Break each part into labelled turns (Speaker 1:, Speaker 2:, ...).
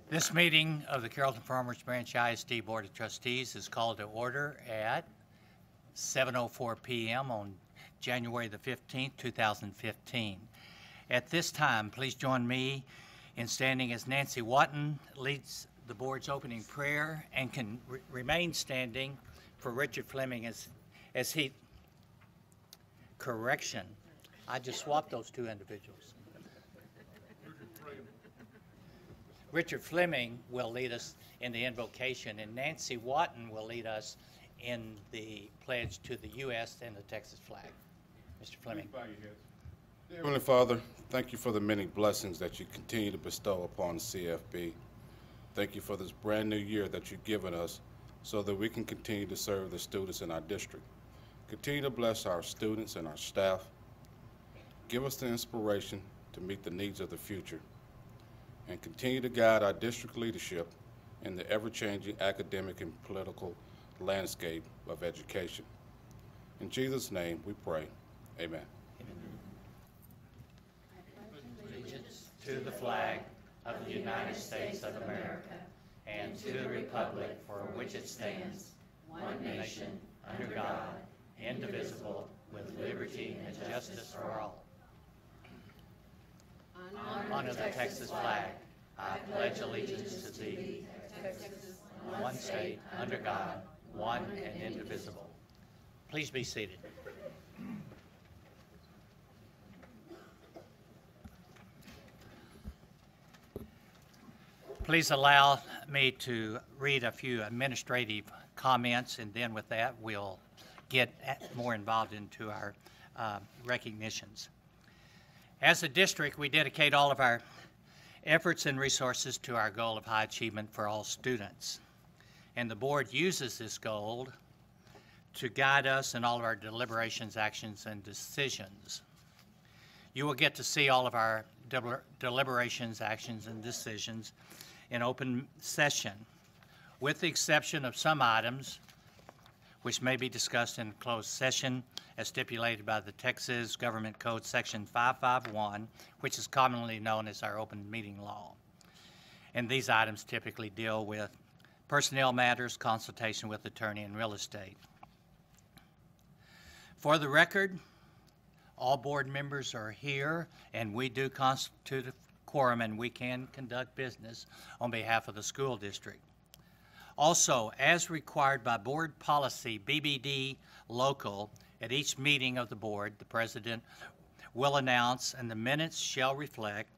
Speaker 1: This meeting of the Carrollton-Farmers Branch ISD Board of Trustees is called to order at 7:04 p.m. on January the 15th, 2015. At this time, please join me in standing as Nancy Watton leads the board's opening prayer and can remain standing for Richard Fleming as he, correction, I just swapped those two individuals. Richard Fleming will lead us in the invocation, and Nancy Watton will lead us in the pledge to the U.S. and the Texas flag. Mr. Fleming.
Speaker 2: Dear Heavenly Father, thank you for the many blessings that you continue to bestow upon CFB. Thank you for this brand new year that you've given us so that we can continue to serve the students in our district. Continue to bless our students and our staff. Give us the inspiration to meet the needs of the future, and continue to guide our district leadership in the ever-changing academic and political landscape of education. In Jesus' name we pray. Amen.
Speaker 1: Allegiance to the flag of the United States of America and to the republic for which it stands, one nation, under God, indivisible, with liberty and justice for all. Honor the Texas flag. I pledge allegiance to thee, Texas, one state, under God, one and indivisible. Please be seated. Please allow me to read a few administrative comments, and then with that we'll get more involved into our recognitions. As a district, we dedicate all of our efforts and resources to our goal of high achievement for all students. And the board uses this goal to guide us in all of our deliberations, actions, and decisions. You will get to see all of our deliberations, actions, and decisions in open session, with the exception of some items which may be discussed in closed session as stipulated by the Texas Government Code Section 551, which is commonly known as our open meeting law. And these items typically deal with personnel matters, consultation with attorney, and real estate. For the record, all board members are here, and we do constitute a quorum, and we can conduct business on behalf of the school district. Also, as required by board policy BBD local, at each meeting of the board, the president will announce, and the minutes shall reflect,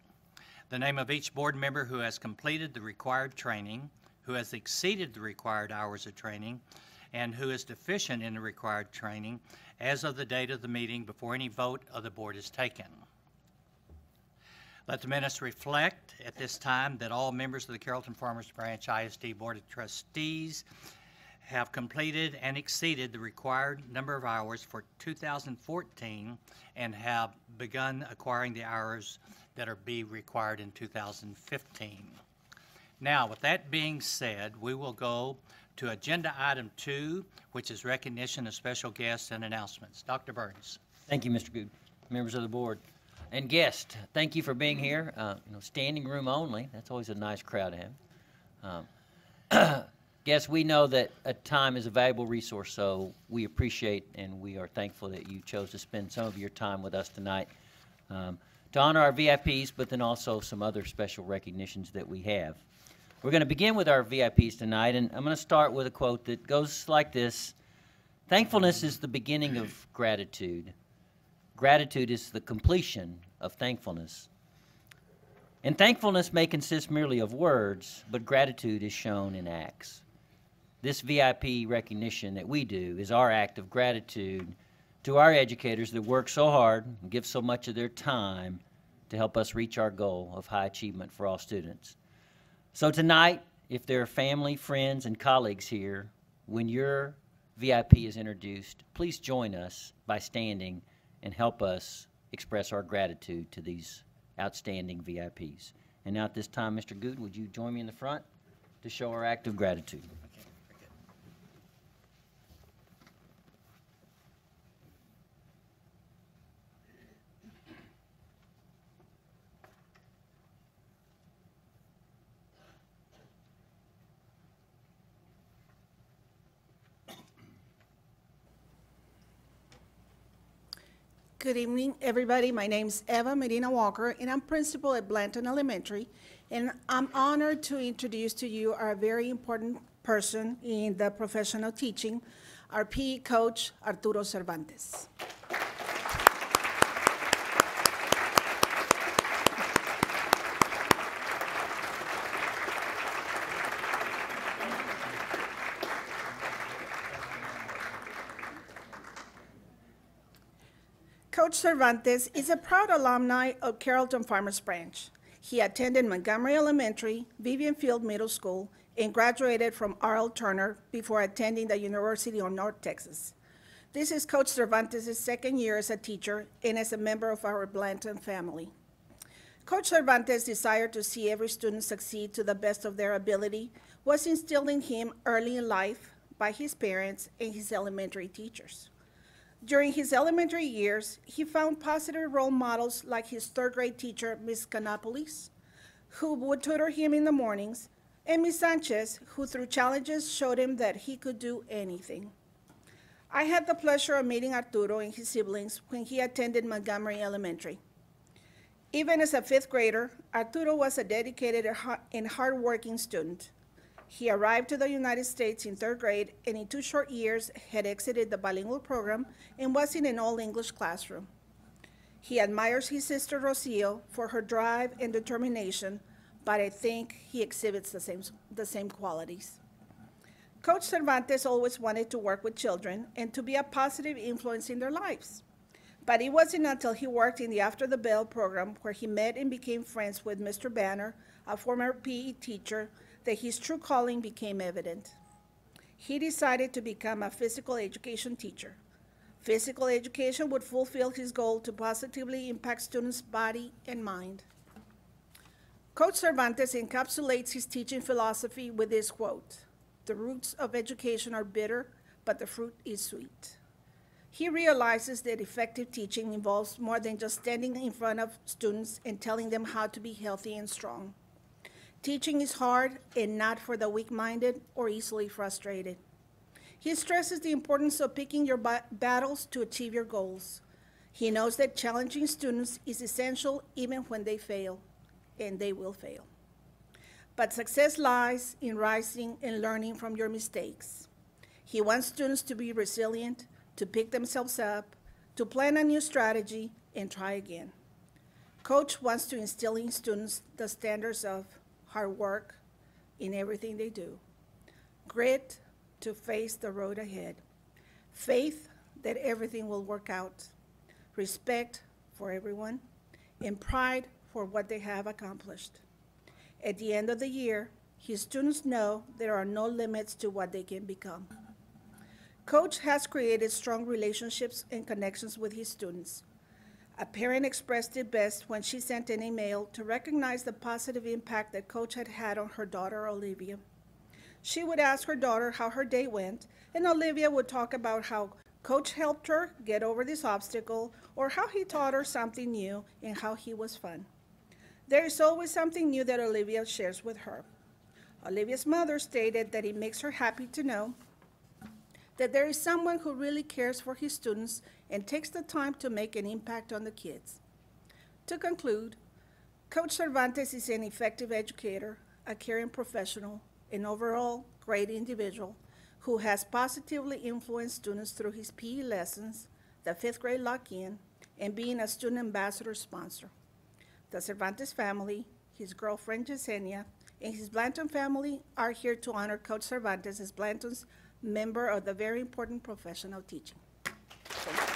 Speaker 1: the name of each board member who has completed the required training, who has exceeded the required hours of training, and who is deficient in the required training as of the date of the meeting before any vote of the board is taken. Let the minutes reflect at this time that all members of the Carrollton-Farmers Branch ISD Board of Trustees have completed and exceeded the required number of hours for 2014 and have begun acquiring the hours that are be required in 2015. Now, with that being said, we will go to agenda item 2, which is recognition of special guests and announcements. Dr. Burns.
Speaker 3: Thank you, Mr. Good. Members of the board and guests, thank you for being here. Standing room only. That's always a nice crowd to have. Guests, we know that time is a valuable resource, so we appreciate and we are thankful that you chose to spend some of your time with us tonight to honor our VIPs, but then also some other special recognitions that we have. We're going to begin with our VIPs tonight, and I'm going to start with a quote that goes like this: "Thankfulness is the beginning of gratitude. Gratitude is the completion of thankfulness. And thankfulness may consist merely of words, but gratitude is shown in acts." This VIP recognition that we do is our act of gratitude to our educators that work so hard and give so much of their time to help us reach our goal of high achievement for all students. So tonight, if there are family, friends, and colleagues here, when your VIP is introduced, please join us by standing and help us express our gratitude to these outstanding VIPs. And now at this time, Mr. Good, would you join me in the front to show our act of gratitude?
Speaker 4: Good evening, everybody. My name's Eva Medina Walker, and I'm principal at Blanton Elementary. And I'm honored to introduce to you our very important person in the profession of teaching, our PE coach, Arturo Cervantes. Coach Cervantes is a proud alumni of Carrollton-Farmers branch. He attended Montgomery Elementary, Vivian Field Middle School, and graduated from R.L. Turner before attending the University of North Texas. This is Coach Cervantes' second year as a teacher and as a member of our Blanton family. Coach Cervantes' desire to see every student succeed to the best of their ability was instilled in him early in life by his parents and his elementary teachers. During his elementary years, he found positive role models like his third grade teacher, Ms. Canopolis, who would tutor him in the mornings, and Ms. Sanchez, who through challenges showed him that he could do anything. I had the pleasure of meeting Arturo and his siblings when he attended Montgomery Elementary. Even as a fifth grader, Arturo was a dedicated and hardworking student. He arrived to the United States in third grade and in 2 short years had exited the bilingual program and was in an all-English classroom. He admires his sister Rocio for her drive and determination, but I think he exhibits the same qualities. Coach Cervantes always wanted to work with children and to be a positive influence in their lives. But it wasn't until he worked in the After the Bell program where he met and became friends with Mr. Banner, a former PE teacher, that his true calling became evident. He decided to become a physical education teacher. Physical education would fulfill his goal to positively impact students' body and mind. Coach Cervantes encapsulates his teaching philosophy with this quote: "The roots of education are bitter, but the fruit is sweet." He realizes that effective teaching involves more than just standing in front of students and telling them how to be healthy and strong. Teaching is hard and not for the weak-minded or easily frustrated. He stresses the importance of picking your battles to achieve your goals. He knows that challenging students is essential even when they fail, and they will fail. But success lies in rising and learning from your mistakes. He wants students to be resilient, to pick themselves up, to plan a new strategy, and try again. Coach wants to instill in students the standards of hard work in everything they do, grit to face the road ahead, faith that everything will work out, respect for everyone, and pride for what they have accomplished. At the end of the year, his students know there are no limits to what they can become. Coach has created strong relationships and connections with his students. A parent expressed it best when she sent an email to recognize the positive impact that Coach had had on her daughter, Olivia. She would ask her daughter how her day went, and Olivia would talk about how Coach helped her get over this obstacle, or how he taught her something new and how he was fun. There is always something new that Olivia shares with her. Olivia's mother stated that it makes her happy to know that there is someone who really cares for his students and takes the time to make an impact on the kids. To conclude, Coach Cervantes is an effective educator, a caring professional, an overall great individual who has positively influenced students through his PE lessons, the fifth grade lock-in, and being a student ambassador sponsor. The Cervantes family, his girlfriend Yesenia, and his Blanton family are here to honor Coach Cervantes as Blanton's member of the very important profession of teaching. Thank you.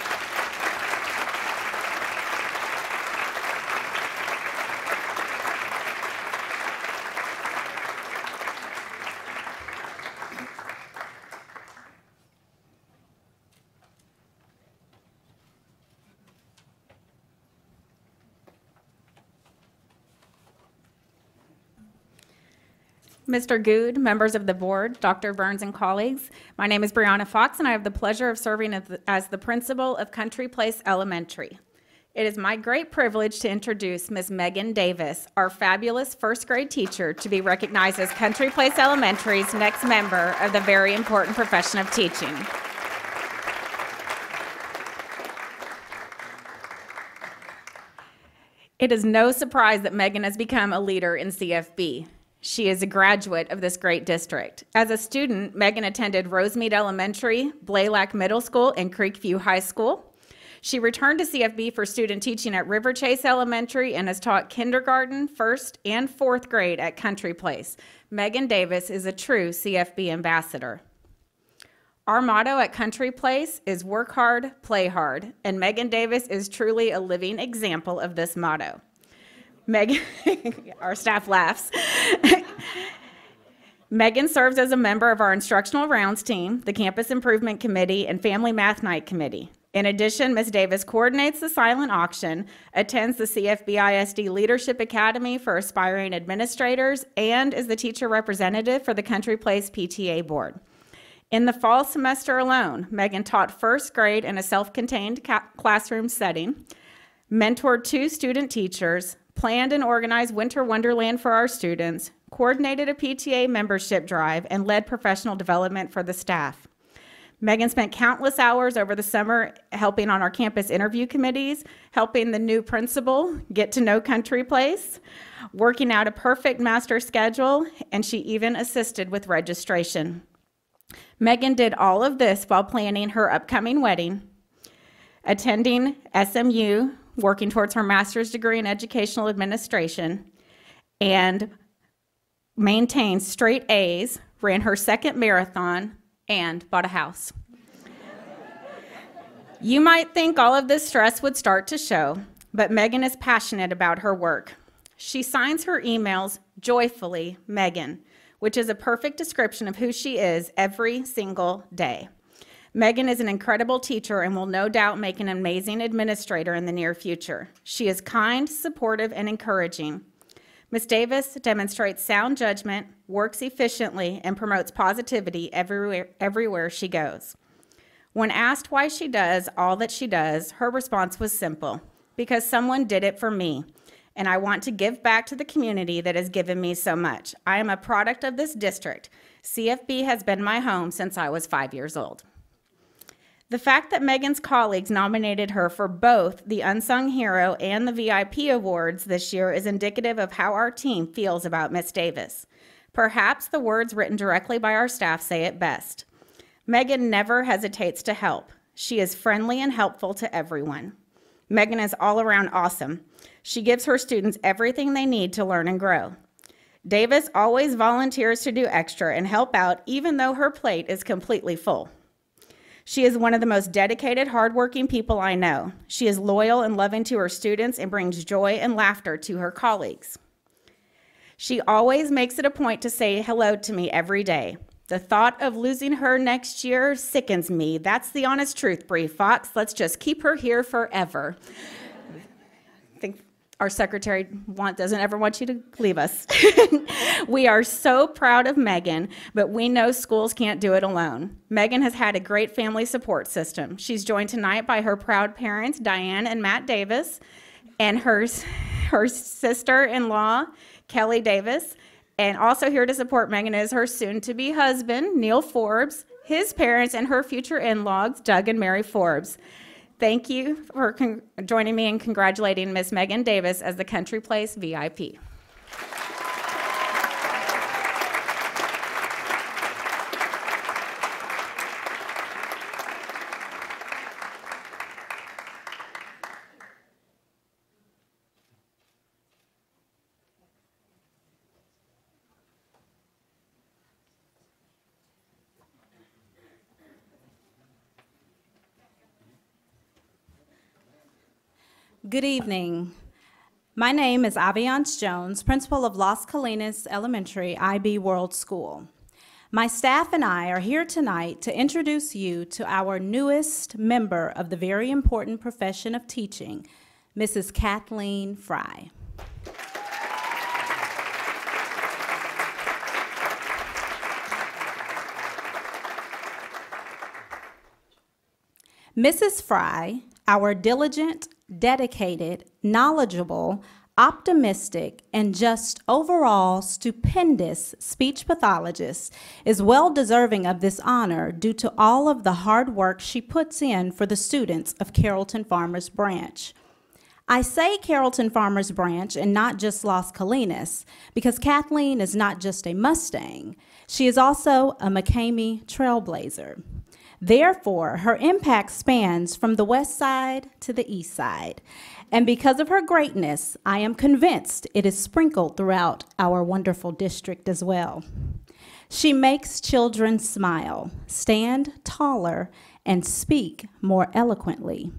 Speaker 5: Mr. Good, members of the board, Dr. Burns and colleagues, my name is Brianna Fox and I have the pleasure of serving as the principal of Country Place Elementary. It is my great privilege to introduce Ms. Megan Davis, our fabulous first grade teacher, to be recognized as Country Place Elementary's next member of the very important profession of teaching. It is no surprise that Megan has become a leader in CFB. She is a graduate of this great district. As a student, Megan attended Rosemead Elementary, Blaylock Middle School, and Creekview High School. She returned to CFB for student teaching at River Chase Elementary and has taught kindergarten, first, and fourth grade at Country Place. Megan Davis is a true CFB ambassador. Our motto at Country Place is work hard, play hard, and Megan Davis is truly a living example of this motto. Megan, our staff laughs. Megan serves as a member of our Instructional Rounds team, the Campus Improvement Committee, and Family Math Night Committee. In addition, Ms. Davis coordinates the silent auction, attends the CFB ISD Leadership Academy for aspiring administrators, and is the teacher representative for the Country Place PTA Board. In the fall semester alone, Megan taught first grade in a self-contained classroom setting, mentored 2 student teachers, planned and organized Winter Wonderland for our students, coordinated a PTA membership drive, and led professional development for the staff. Megan spent countless hours over the summer helping on our campus interview committees, helping the new principal get to know Country Place, working out a perfect master schedule, and she even assisted with registration. Megan did all of this while planning her upcoming wedding, attending SMU, working towards her master's degree in educational administration, and maintained straight A's, ran her second marathon, and bought a house. You might think all of this stress would start to show, but Megan is passionate about her work. She signs her emails joyfully, Megan, which is a perfect description of who she is every single day. Megan is an incredible teacher and will no doubt make an amazing administrator in the near future. She is kind, supportive, and encouraging. Ms. Davis demonstrates sound judgment, works efficiently, and promotes positivity everywhere she goes. When asked why she does all that she does, her response was simple: because someone did it for me, and I want to give back to the community that has given me so much. I am a product of this district. CFB has been my home since I was 5 years old. The fact that Megan's colleagues nominated her for both the Unsung Hero and the VIP awards this year is indicative of how our team feels about Ms. Davis. Perhaps the words written directly by our staff say it best. Megan never hesitates to help. She is friendly and helpful to everyone. Megan is all around awesome. She gives her students everything they need to learn and grow. Davis always volunteers to do extra and help out even though her plate is completely full. She is one of the most dedicated, hardworking people I know. She is loyal and loving to her students and brings joy and laughter to her colleagues. She always makes it a point to say hello to me every day. The thought of losing her next year sickens me. That's the honest truth, Bree Fox. Let's just keep her here forever. I think our secretary doesn't ever want you to leave us. We are so proud of Megan, but we know schools can't do it alone. Megan has had a great family support system. She's joined tonight by her proud parents, Diane and Matt Davis, and her sister-in-law, Kelly Davis. And also here to support Megan is her soon-to-be husband, Neil Forbes, his parents, and her future in-laws, Doug and Mary Forbes. Thank you for joining me in congratulating Miss Megan Davis as the Country Place VIP.
Speaker 6: Good evening. My name is Aviance Jones, principal of Las Colinas Elementary IB World School. My staff and I are here tonight to introduce you to our newest member of the very important profession of teaching, Mrs. Kathleen Fry. Mrs. Fry, our diligent, dedicated, knowledgeable, optimistic, and just overall stupendous speech pathologist, is well deserving of this honor due to all of the hard work she puts in for the students of Carrollton-Farmers branch. I say Carrollton-Farmers branch and not just Las Colinas because Kathleen is not just a Mustang. She is also a McCamey trailblazer. Therefore, her impact spans from the west side to the east side. And because of her greatness, I am convinced it is sprinkled throughout our wonderful district as well. She makes children smile, stand taller, and speak more eloquently.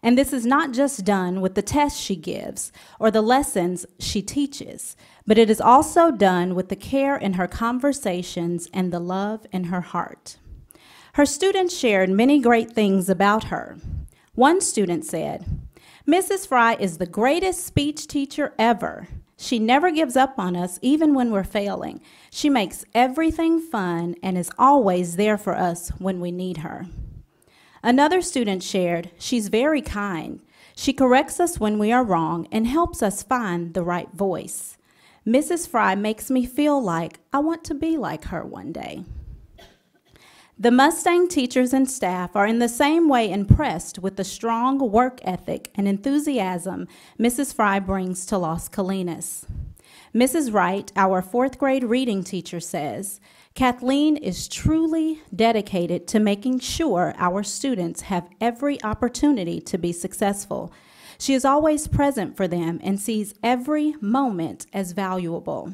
Speaker 6: And this is not just done with the tests she gives or the lessons she teaches, but it is also done with the care in her conversations and the love in her heart. Her students shared many great things about her. One student said, "Mrs. Fry is the greatest speech teacher ever. She never gives up on us even when we're failing. She makes everything fun and is always there for us when we need her." Another student shared, "She's very kind. She corrects us when we are wrong and helps us find the right voice. Mrs. Fry makes me feel like I want to be like her one day." The Mustang teachers and staff are in the same way impressed with the strong work ethic and enthusiasm Mrs. Fry brings to Las Colinas. Mrs. Wright, our fourth grade reading teacher, says, "Kathleen is truly dedicated to making sure our students have every opportunity to be successful. She is always present for them and sees every moment as valuable.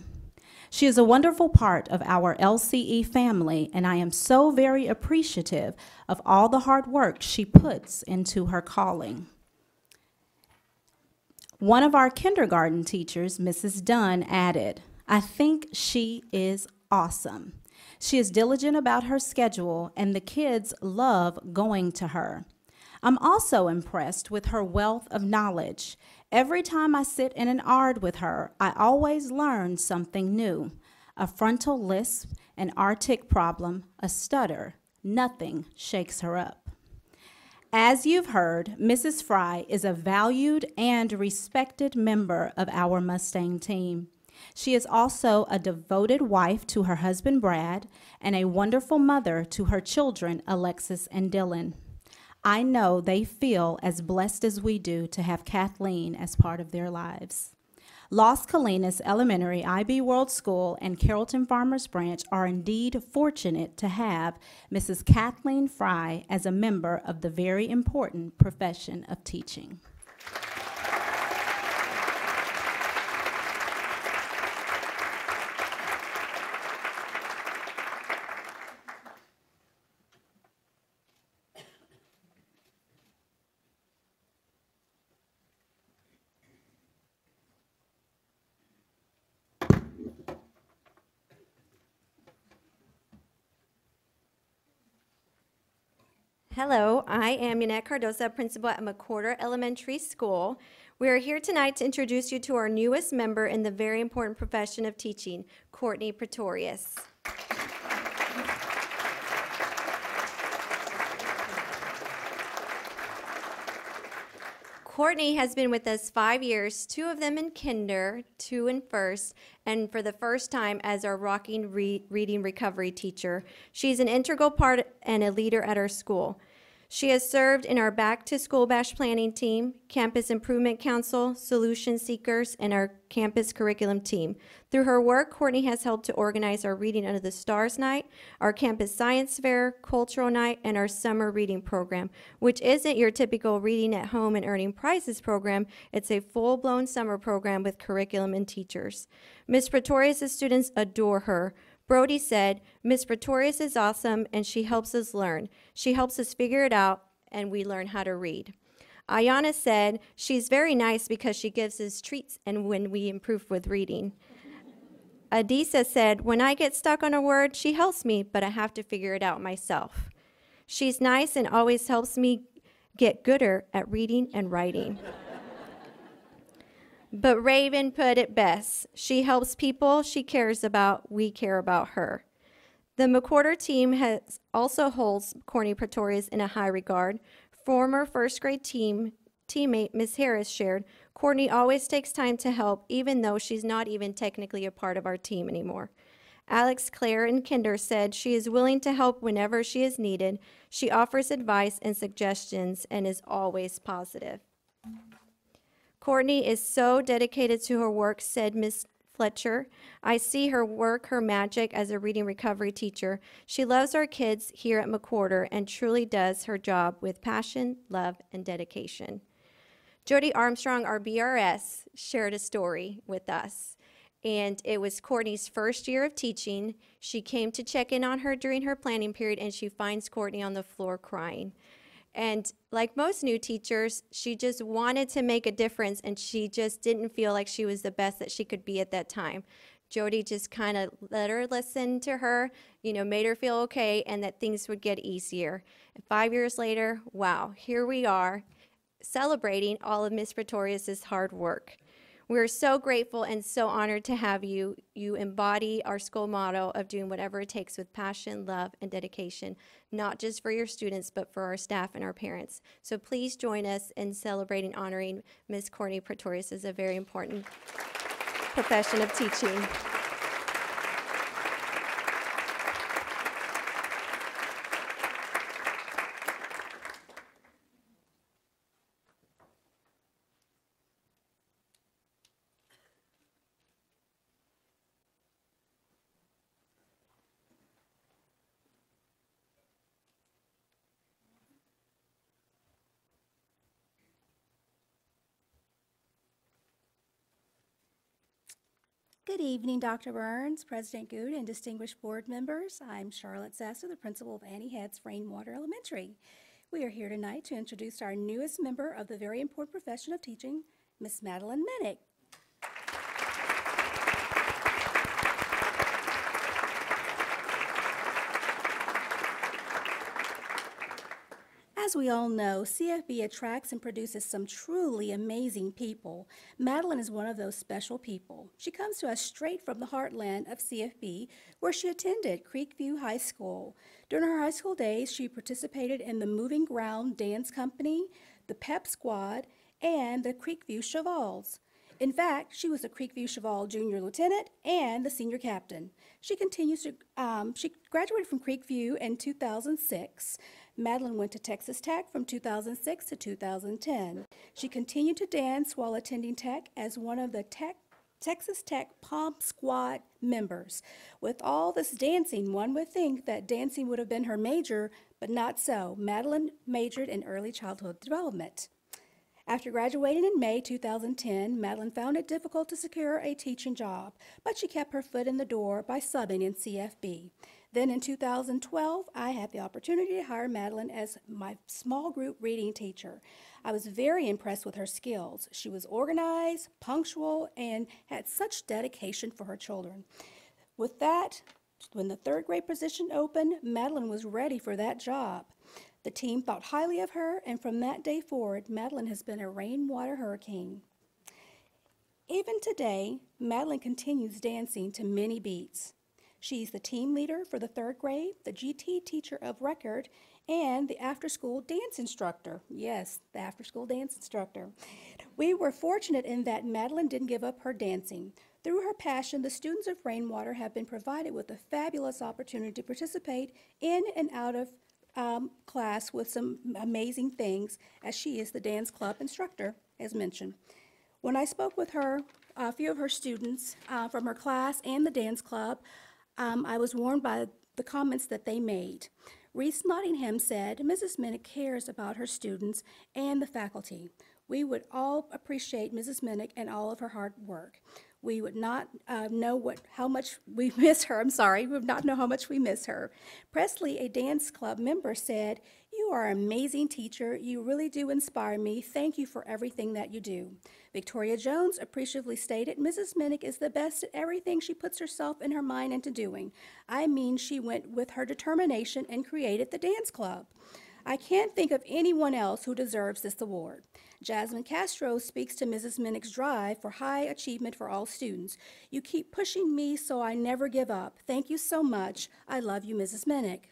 Speaker 6: She is a wonderful part of our LCE family, and I am so very appreciative of all the hard work she puts into her calling." One of our kindergarten teachers, Mrs. Dunn, added, "I think she is awesome. She is diligent about her schedule, and the kids love going to her. I'm also impressed with her wealth of knowledge. Every time I sit in an ARD with her, I always learn something new. A frontal lisp, an artic problem, a stutter. Nothing shakes her up." As you've heard, Mrs. Fry is a valued and respected member of our Mustang team. She is also a devoted wife to her husband, Brad, and a wonderful mother to her children, Alexis and Dylan. I know they feel as blessed as we do to have Kathleen as part of their lives. Las Colinas Elementary IB World School and Carrollton-Farmers branch are indeed fortunate to have Mrs. Kathleen Fry as a member of the very important profession of teaching.
Speaker 7: Hello, I am Yanette Cardoza, principal at McWhorter Elementary School. We are here tonight to introduce you to our newest member in the very important profession of teaching, Courtney Pretorius. Courtney has been with us 5 years, 2 of them in kinder, 2 in first, and for the first time as our rocking reading recovery teacher. She's an integral part and a leader at our school. She has served in our Back to School Bash planning team, Campus Improvement Council, Solution Seekers, and our campus curriculum team. Through her work, Courtney has helped to organize our Reading Under the Stars Night, our Campus Science Fair, Cultural Night, and our Summer Reading Program, which isn't your typical reading at home and earning prizes program. It's a full-blown summer program with curriculum and teachers. Ms. Pretorius' students adore her. Brody said, "Ms. Pretorius is awesome, and she helps us learn. She helps us figure it out, and we learn how to read." Ayana said, "She's very nice because she gives us treats and when we improve with reading." Adisa said, "When I get stuck on a word, she helps me, but I have to figure it out myself. She's nice and always helps me get gooder at reading and writing." But Raven put it best. "She helps people she cares about. We care about her." The McWhorter team also holds Courtney Pretorius in a high regard. Former first grade teammate Ms. Harris shared, "Courtney always takes time to help, even though she's not even technically a part of our team anymore." Alex Claire in kinder said, "She is willing to help whenever she is needed. She offers advice and suggestions and is always positive." Courtney is so dedicated to her work, said Miss Fletcher. I see her work, her magic as a reading recovery teacher. She loves our kids here at McWhorter and truly does her job with passion, love, and dedication. Jody Armstrong, our BRS, shared a story with us. And it was Courtney's first year of teaching. She came to check in on her during her planning period, and she finds Courtney on the floor crying. And like most new teachers, she just wanted to make a difference, and she just didn't feel like she was the best that she could be at that time. Jody just kind of let her listen to her, made her feel okay, and that things would get easier. And 5 years later, wow, here we are celebrating all of Miss Pretorius's hard work. We're so grateful and so honored to have you. You embody our school motto of doing whatever it takes with passion, love, and dedication, not just for your students, but for our staff and our parents. So please join us in celebrating honoring Miss Courtney Pretorius as a very important profession of teaching.
Speaker 8: Good evening, Dr. Burns, President Good, and distinguished board members. I'm Charlotte Sasser, the principal of Annie Head's Rainwater Elementary. We are here tonight to introduce our newest member of the very important profession of teaching, Miss Madeline Minnick. As we all know, CFB attracts and produces some truly amazing people. Madeline is one of those special people. She comes to us straight from the heartland of CFB, where she attended Creekview High School. During her high school days, she participated in the Moving Ground Dance Company, the Pep Squad, and the Creekview Chevals. In fact, she was a Creekview Cheval Junior Lieutenant and the Senior Captain. She graduated from Creekview in 2006. Madeline went to Texas Tech from 2006 to 2010. She continued to dance while attending Tech as one of the Texas Tech Pomp Squad members. With all this dancing, one would think that dancing would have been her major, but not so. Madeline majored in early childhood development. After graduating in May 2010, Madeline found it difficult to secure a teaching job, but she kept her foot in the door by subbing in CFB. Then in 2012, I had the opportunity to hire Madeline as my small group reading teacher. I was very impressed with her skills. She was organized, punctual, and had such dedication for her children. With that, when the third grade position opened, Madeline was ready for that job. The team thought highly of her, and from that day forward, Madeline has been a rainwater hurricane. Even today, Madeline continues dancing to many beats. She's the team leader for the third grade, the GT teacher of record, and the after-school dance instructor. Yes, the after-school dance instructor. We were fortunate in that Madeline didn't give up her dancing. Through her passion, the students of Rainwater have been provided with a fabulous opportunity to participate in and out of class with some amazing things, as she is the dance club instructor, as mentioned. When I spoke with her, a few of her students from her class and the dance club, I was warned by the comments that they made. Reese Nottingham said, "Mrs. Minnick cares about her students and the faculty. We would all appreciate Mrs. Minnick and all of her hard work. We would not know how much we miss her. We would not know how much we miss her." Presley, a dance club member, said, "You are an amazing teacher. You really do inspire me. Thank you for everything that you do." Victoria Jones appreciatively stated, "Mrs. Minnick is the best at everything she puts herself and her mind into doing. I mean, she went with her determination and created the dance club. I can't think of anyone else who deserves this award." Jasmine Castro speaks to Mrs. Minnick's drive for high achievement for all students. "You keep pushing me so I never give up. Thank you so much. I love you, Mrs. Minnick."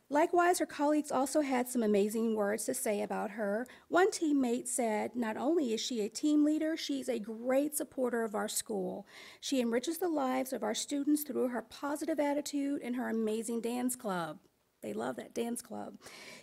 Speaker 8: Likewise, her colleagues also had some amazing words to say about her. One teammate said, "Not only is she a team leader, she's a great supporter of our school. She enriches the lives of our students through her positive attitude and her amazing dance club." They love that dance club.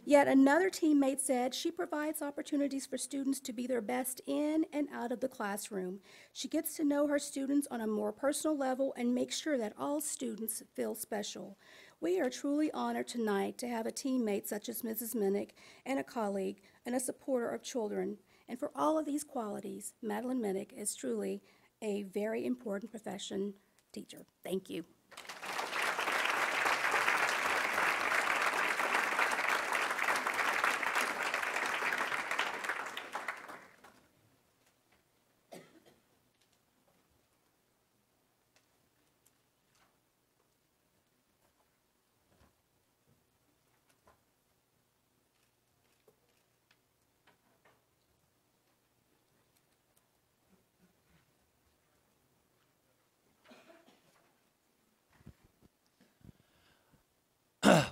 Speaker 8: Yet another teammate said she provides opportunities for students to be their best in and out of the classroom. She gets to know her students on a more personal level and makes sure that all students feel special. We are truly honored tonight to have a teammate such as Mrs. Minnick and a colleague and a supporter of children. And for all of these qualities, Madeline Minnick is truly a very important profession teacher. Thank you.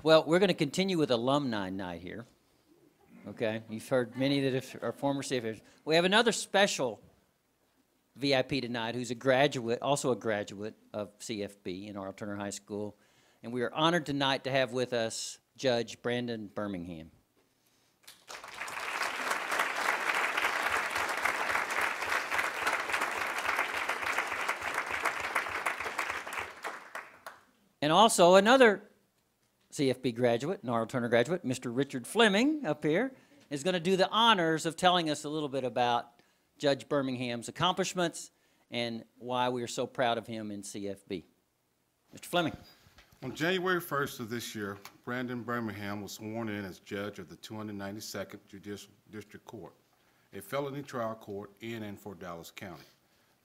Speaker 3: Well, we're going to continue with alumni night here. Okay, you've heard many that are former CFPs. We have another special VIP tonight who's a graduate, also a graduate of CFB in Arnold Turner High School. And we are honored tonight to have with us Judge Brandon Birmingham. And also another CFB graduate, an Arnold Turner graduate, Mr. Richard Fleming up here, is going to do the honors of telling us a little bit about Judge Birmingham's accomplishments and why we are so proud of him in CFB. Mr. Fleming.
Speaker 2: On January 1st of this year, Brandon Birmingham was sworn in as judge of the 292nd Judicial District Court, a felony trial court in and for Dallas County.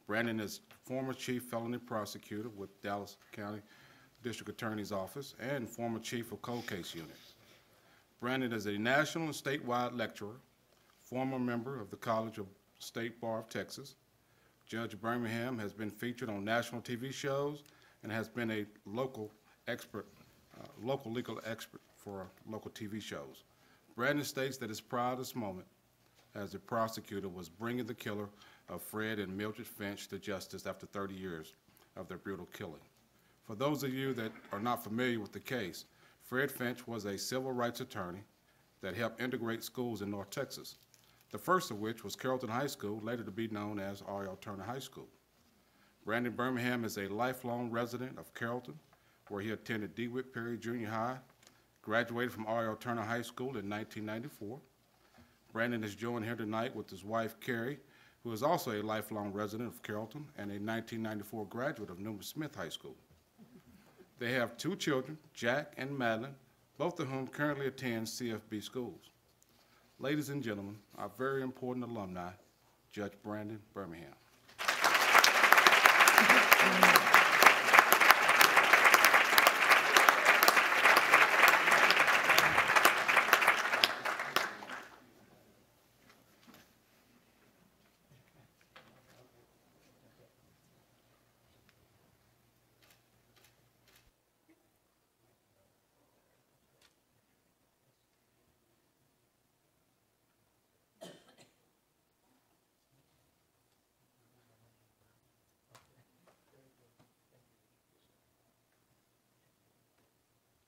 Speaker 2: Brandon is former chief felony prosecutor with Dallas County District Attorney's Office and former chief of cold case unit. Brandon is a national and statewide lecturer, former member of the College of State Bar of Texas. Judge Birmingham has been featured on national TV shows and has been a local legal expert for local TV shows. Brandon states that his proudest moment as a prosecutor was bringing the killer of Fred and Mildred Finch to justice after 30 years of their brutal killing. For those of you that are not familiar with the case, Fred Finch was a civil rights attorney that helped integrate schools in North Texas, the first of which was Carrollton High School, later to be known as R.L. Turner High School. Brandon Birmingham is a lifelong resident of Carrollton, where he attended DeWitt Perry Junior High, graduated from R.L. Turner High School in 1994. Brandon is joined here tonight with his wife, Carrie, who is also a lifelong resident of Carrollton and a 1994 graduate of Newman Smith High School. They have two children, Jack and Madeline, both of whom currently attend CFB schools. Ladies and gentlemen, our very important alumni, Judge Brandon Birmingham.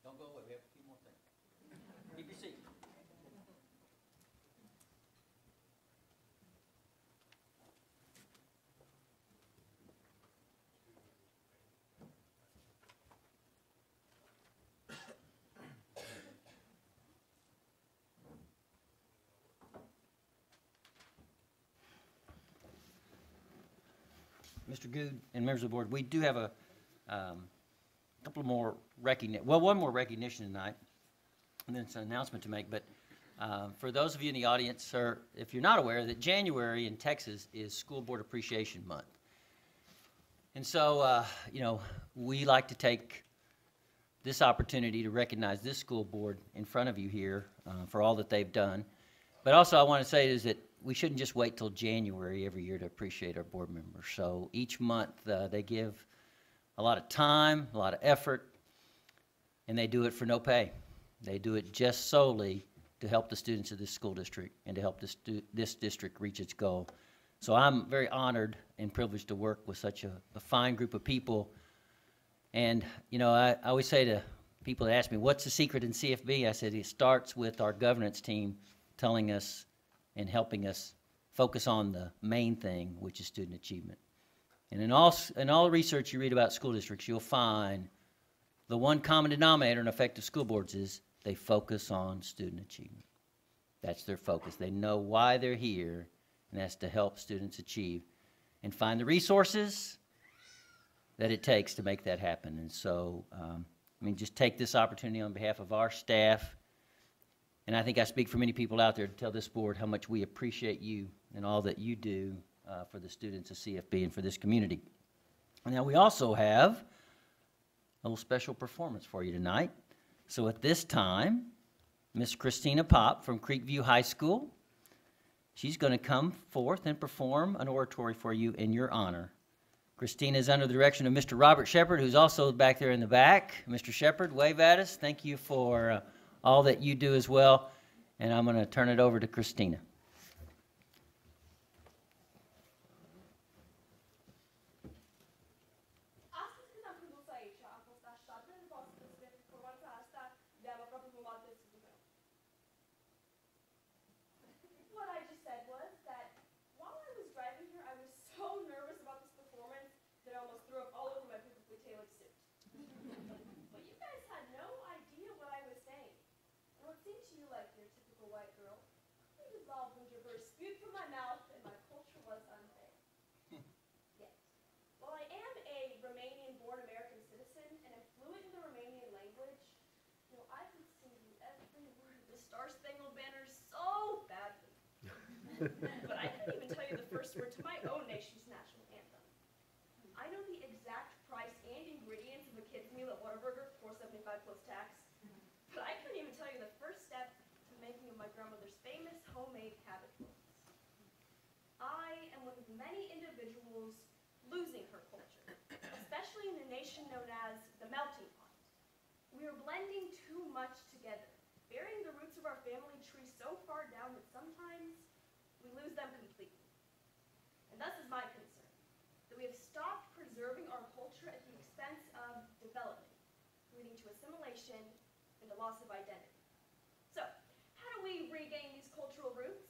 Speaker 3: Don't go away. We have a few more things. Keep your seat. Mr. Good and members of the board, we do have a couple more one more recognition tonight, and then it's an announcement to make. But for those of you in the audience, sir, if you're not aware, that January in Texas is School Board Appreciation Month. And so, we like to take this opportunity to recognize this school board in front of you here for all that they've done. But also I want to say is that we shouldn't just wait till January every year to appreciate our board members. So each month they give a lot of time, a lot of effort, and they do it for no pay. They do it just solely to help the students of this school district and to help this district reach its goal. So I'm very honored and privileged to work with such a fine group of people. And, I always say to people ask me, what's the secret in CFB? I said, it starts with our governance team telling us and helping us focus on the main thing, which is student achievement. And in all research you read about school districts, you'll find the one common denominator in effective school boards is they focus on student achievement. That's their focus. They know why they're here, and that's to help students achieve and find the resources that it takes to make that happen. And so, just take this opportunity on behalf of our staff, and I think I speak for many people out there to tell this board how much we appreciate you and all that you do for the students of CFB and for this community. Now, we also have a little special performance for you tonight. So at this time, Miss Christina Pop from Creekview High School, she's going to come forth and perform an oratory for you in your honor. Christina is under the direction of Mr. Robert Shepard, who's also back there in the back. Mr. Shepard, wave at us. Thank you for all that you do as well. And I'm going to turn it over to Christina.
Speaker 9: What I just said was that while I was driving here, I was so nervous about this performance that I almost threw up all over my perfectly tailored suit. But you guys had no idea what I was saying. And what seemed to you like your typical white girl, I dissolved when your verse spewed from my mouth and my culture was unfair. Yet, while I am a Romanian-born American citizen and am fluent in the Romanian language, I could sing you every word of the Star-Spangled Banner so badly. But I couldn't even tell you the first word to my own nation's national anthem. I know the exact price and ingredients of a kid's meal at Whataburger, $4.75 plus tax. But I couldn't even tell you the first step to making of my grandmother's famous homemade cabbage rolls. I am one of many individuals losing her culture, especially in a nation known as the melting pot. We are blending too much together, burying the roots of our family tree so far down that sometimes we lose them completely. And thus is my concern, that we have stopped preserving our culture at the expense of development, leading to assimilation and the loss of identity. So, how do we regain these cultural roots?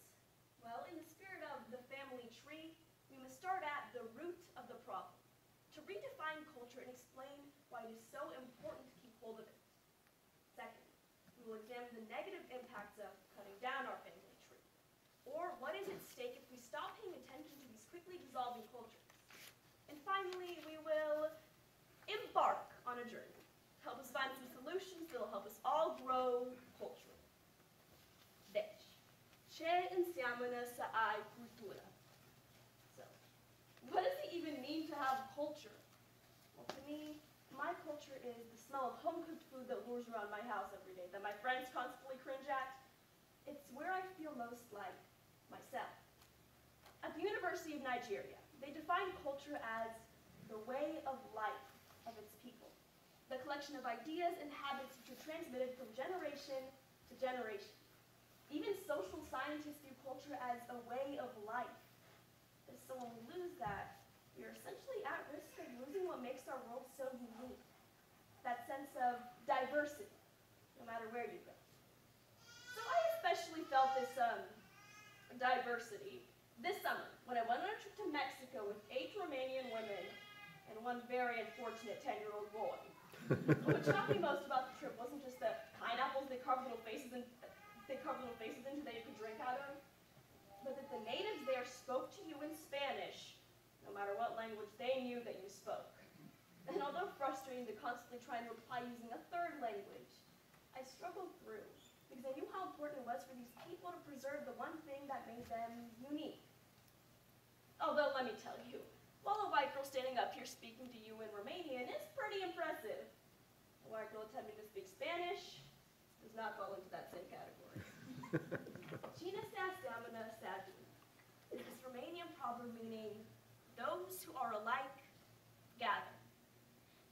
Speaker 9: Well, in the spirit of the family tree, we must start at the root of the problem, to redefine culture and explain why it is so important to keep hold of it. Second, we will examine the negative impacts of cutting down our family tree, or what is at stake if we stop paying attention to these quickly dissolving cultures. And finally, we will embark on a journey to help us find some solutions that will help us all grow culturally. Deci, ce înseamnă să ai cultură? So, what does it even mean to have culture? Well, to me, my culture is the smell of home-cooked food that lures around my house every day, that my friends constantly cringe at. It's where I feel most like myself. At the University of Nigeria, they define culture as the way of life of its people, the collection of ideas and habits which are transmitted from generation to generation. Even social scientists view culture as a way of life. And so when we lose that, we are essentially at risk of losing what makes our world so unique. That sense of diversity, no matter where you go. So I especially felt this diversity this summer when I went on a trip to Mexico with 8 Romanian women and one very unfortunate 10-year-old boy. What shocked me most about the trip wasn't just the pineapples they carved little faces into that you could drink out of, but that the natives there spoke to you in Spanish, no matter what language they knew that you spoke. And although frustrating to constantly try and reply using a third language, I struggled through because I knew how important it was for these people to preserve the one thing that made them unique. Although, let me tell you, while a white girl standing up here speaking to you in Romanian is pretty impressive, a white girl attempting to speak Spanish does not fall into that same category. Cine se aseamănă se adună is this Romanian proverb meaning, those who are alike gather.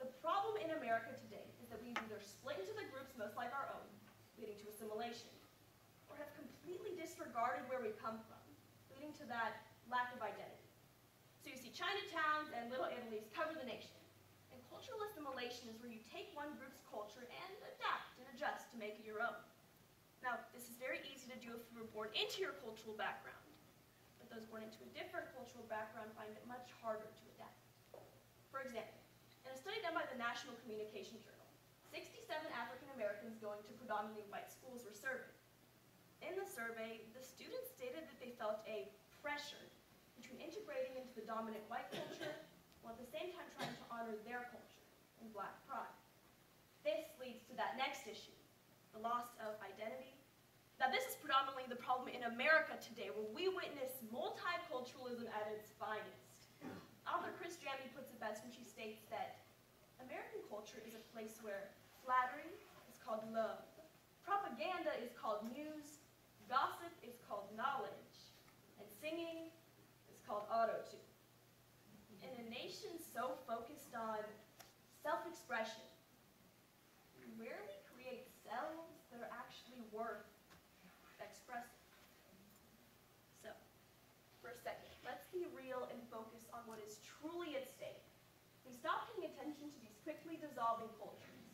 Speaker 9: The problem in America today is that we've either split into the groups most like our own, leading to assimilation, or have completely disregarded where we come from, leading to that lack of identity. So you see Chinatowns and Little Italy's cover the nation. And cultural assimilation is where you take one group's culture and adapt if you were born into your cultural background. But those born into a different cultural background find it much harder to adapt. For example, in a study done by the National Communication Journal, 67 African Americans going to predominantly white schools were surveyed. In the survey, the students stated that they felt a pressure between integrating into the dominant white culture while at the same time trying to honor their culture and Black pride. This leads to that next issue, the loss of identity. Now, this is predominantly the problem in America today, where we witness multiculturalism at its finest. Author Chris Jammy puts it best when she states that American culture is a place where flattery is called love, propaganda is called news, gossip is called knowledge, and singing is called auto-tune. In a nation so focused on self-expression, we rarely create selves that are actually worth expressing. So, for a second, let's be real and focus on what is truly at stake. We stop paying attention to these quickly dissolving cultures.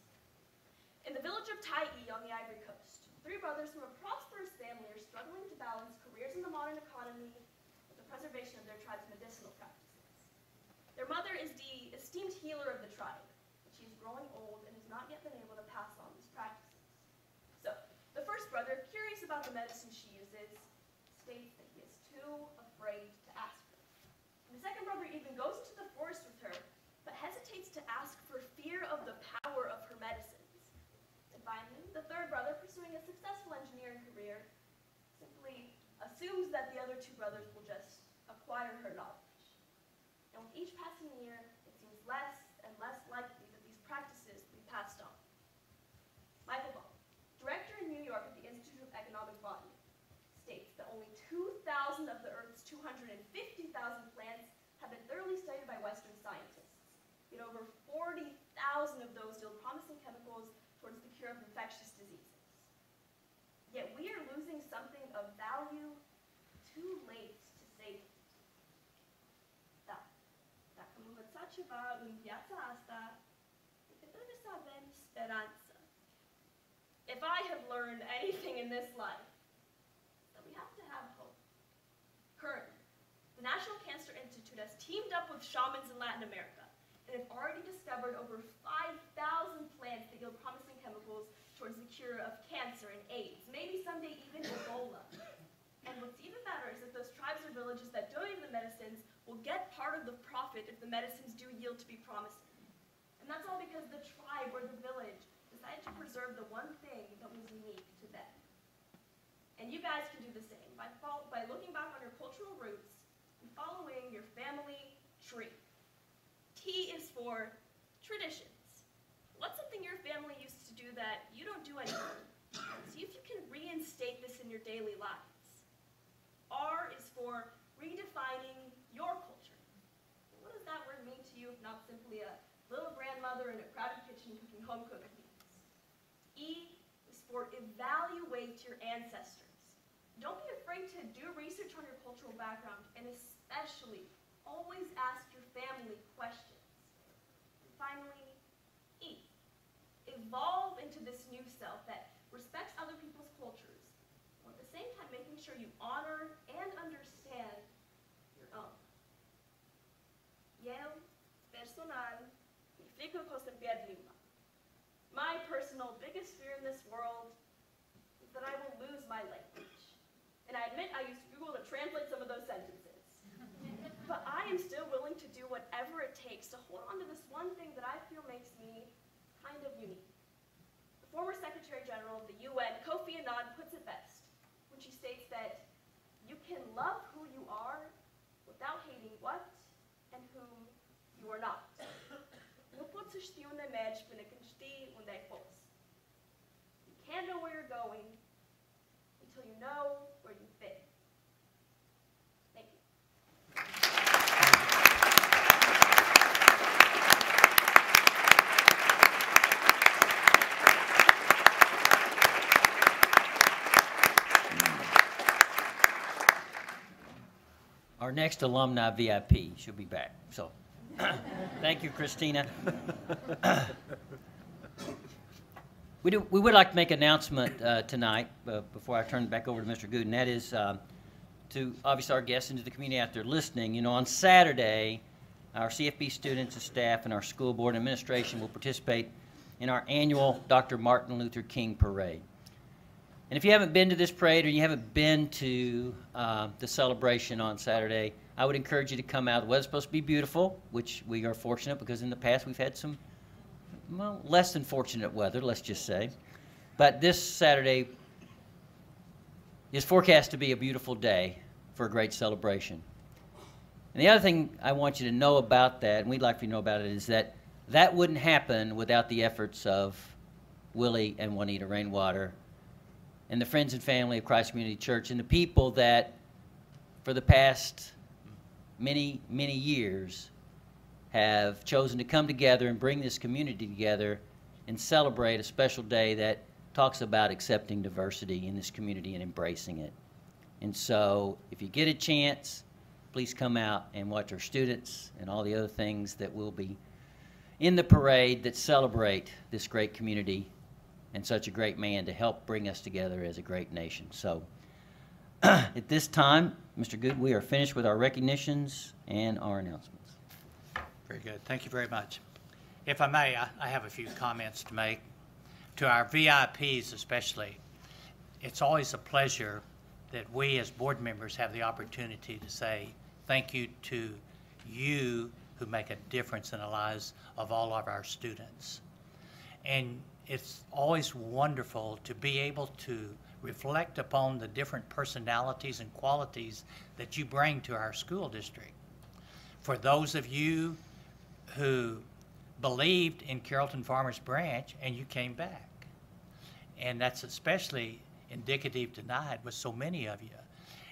Speaker 9: In the village of Tyee on the Ivory Coast, 3 brothers from a prosperous family are struggling to balance careers in the modern economy with the preservation of their tribe's medicinal practices. Their mother is the esteemed healer of the tribe, but she is growing old and has not yet been able to pass on these practices. So, the first brother, curious about the medicine she uses, states that he is too afraid to ask her. And the second brother even goes into the forest with her, but hesitates to ask for fear of the power of her medicines. And finally, the third brother, pursuing a successful engineering career, simply assumes that the other 2 brothers will just acquire her knowledge. And with each passing year, it seems less and less likely that these practices will be passed on. Michael Baum, director in New York at the Institute of Economic Botany, states that only 2,000 of the Earth's 250,000 plants have been thoroughly studied by Western scientists. Yet over 40,000 of those yield promising chemicals towards the cure of infectious diseases. Yet we are losing something of value too late to save it. Dacă mă învățați ceva în viața asta, e că trebuie să avem speranță. If I have learned anything in this life, then we have to have hope. Currently, the National Cancer Institute has teamed up with shamans in Latin America and have already discovered over 5,000 plants that yield promising chemicals towards the cure of cancer and AIDS, maybe someday even Ebola. And what's even better is that those tribes or villages that donate the medicines will get part of the profit if the medicines do yield to be promising. And that's all because the tribe or the village decided to preserve the one thing that was unique to them. And you guys can do the same by looking back on your cultural roots and following your family tree. T is for traditions. What's something your family used to do that you don't do anymore? See if you can reinstate this in your daily lives. R is for redefining your culture. What does that word mean to you if not simply a little grandmother in a crowded kitchen cooking home-cooked meals? E is for evaluate your ancestors. Don't be afraid to do research on your cultural background, and especially always ask your family questions. And finally, E, evolve into this new self that respects other people's cultures, while at the same time making sure you honor and understand your own. Eu, personal, me fico com essa língua. My personal biggest fear in this world is that I will lose my language. And I admit I used Google to translate some of those sentences. But I am still willing to do whatever it takes to hold on to this one thing that I feel makes me kind of unique. The former Secretary General of the UN, Kofi Annan, puts it best when she states that you can love who you are without hating what and whom you are not. Nu poți să știi unde mergi până când știi unde ai fost. You can't know where you're going until you know where you've been. Thank you.
Speaker 3: Our next alumni VIP, she'll be back. So, thank you, Christina. We would like to make an announcement tonight before I turn it back over to Mr. Good, and that is to obviously our guests and to the community out there listening. You know, on Saturday, our CFB students and staff and our school board and administration will participate in our annual Dr. Martin Luther King Parade. And if you haven't been to this parade or you haven't been to the celebration on Saturday, I would encourage you to come out. The weather's supposed to be beautiful, which we are fortunate because in the past we've had some, well, less than fortunate weather, let's just say. But this Saturday is forecast to be a beautiful day for a great celebration. And the other thing I want you to know about that, and we'd like for you to know about it, is that that wouldn't happen without the efforts of Willie and Juanita Rainwater and the friends and family of Christ Community Church and the people that for the past many, many years have chosen to come together and bring this community together and celebrate a special day that talks about accepting diversity in this community and embracing it. And so if you get a chance, please come out and watch our students and all the other things that will be in the parade that celebrate this great community and such a great man to help bring us together as a great nation. So at this time, Mr. Good, we are finished with our recognitions and our announcements.
Speaker 1: Very good. Thank you very much. If I may, I have a few comments to make. To our VIPs especially, it's always a pleasure that we as board members have the opportunity to say thank you to you who make a difference in the lives of all of our students. And it's always wonderful to be able to reflect upon the different personalities and qualities that you bring to our school district. For those of you who believed in Carrollton-Farmers branch and you came back, and that's especially indicative tonight with so many of you.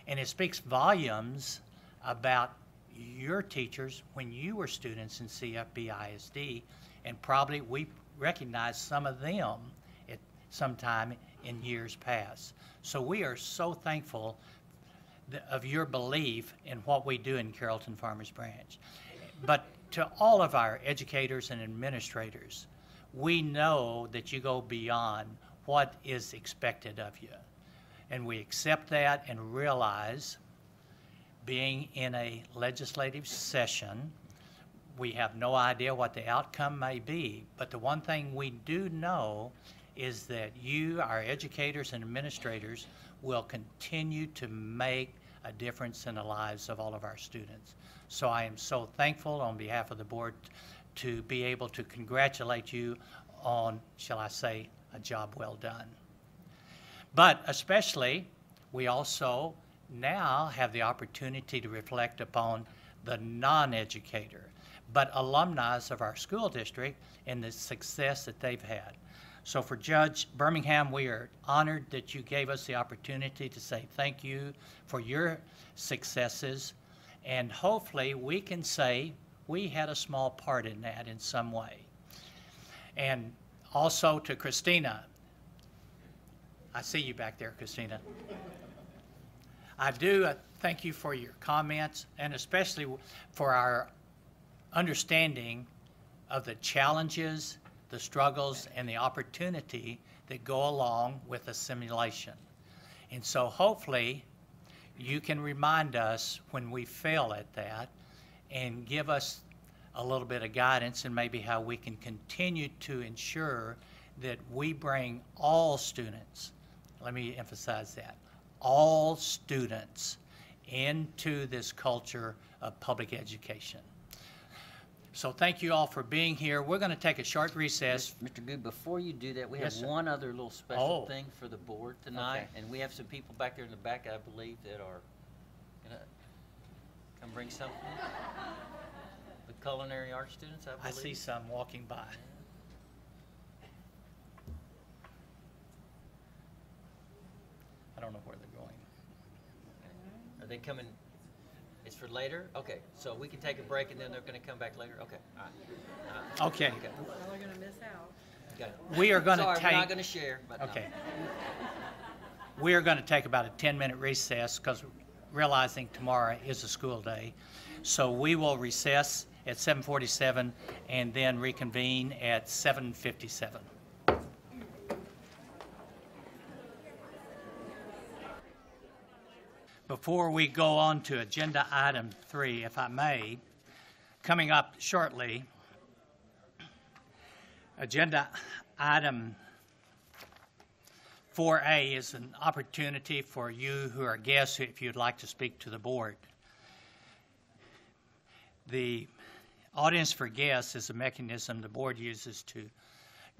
Speaker 1: And it speaks volumes about your teachers when you were students in CFB ISD, and probably we recognize some of them at some time in years past. So we are so thankful of your belief in what we do in Carrollton-Farmers branch. But to all of our educators and administrators, we know that you go beyond what is expected of you. And we accept that and realize, being in a legislative session, we have no idea what the outcome may be. But the one thing we do know is that you, our educators and administrators, will continue to make a difference in the lives of all of our students. So I am so thankful on behalf of the board to be able to congratulate you on, shall I say, a job well done. But especially, we also now have the opportunity to reflect upon the non-educator, but alumni of our school district and the success that they've had. So for Judge Birmingham, we are honored that you gave us the opportunity to say thank you for your successes, and hopefully we can say we had a small part in that in some way. And also to Christina. I see you back there, Christina. I do thank you for your comments, and especially for our understanding of the challenges, the struggles, and the opportunity that go along with assimilation. And so hopefully you can remind us when we fail at that and give us a little bit of guidance and maybe how we can continue to ensure that we bring all students, let me emphasize that, all students into this culture of public education. So thank you all for being here. We're going to take a short recess.
Speaker 3: Mr. Good, before you do that, we
Speaker 1: Yes,
Speaker 3: have
Speaker 1: sir.
Speaker 3: one other little special
Speaker 1: Oh.
Speaker 3: thing for the board tonight,
Speaker 1: Okay.
Speaker 3: and we have some people back there in the back, I believe, that are gonna come bring something. The culinary arts students, I
Speaker 1: I
Speaker 3: believe.
Speaker 1: see some walking by. I don't know where they're going.
Speaker 3: Are they coming? It's for later? Okay, so we can take a break and then they're gonna come back later? Okay, all right.
Speaker 1: Okay.
Speaker 3: Okay. Okay.
Speaker 1: We are going to
Speaker 3: Sorry, we're not
Speaker 1: take,
Speaker 3: gonna share, but no.
Speaker 1: okay. We are going to take about a 10-minute recess because realizing tomorrow is a school day. So we will recess at 7:47 and then reconvene at 7:57. Before we go on to agenda item 3, if I may, coming up shortly, agenda item 4A is an opportunity for you who are guests if you'd like to speak to the board. The audience for guests is a mechanism the board uses to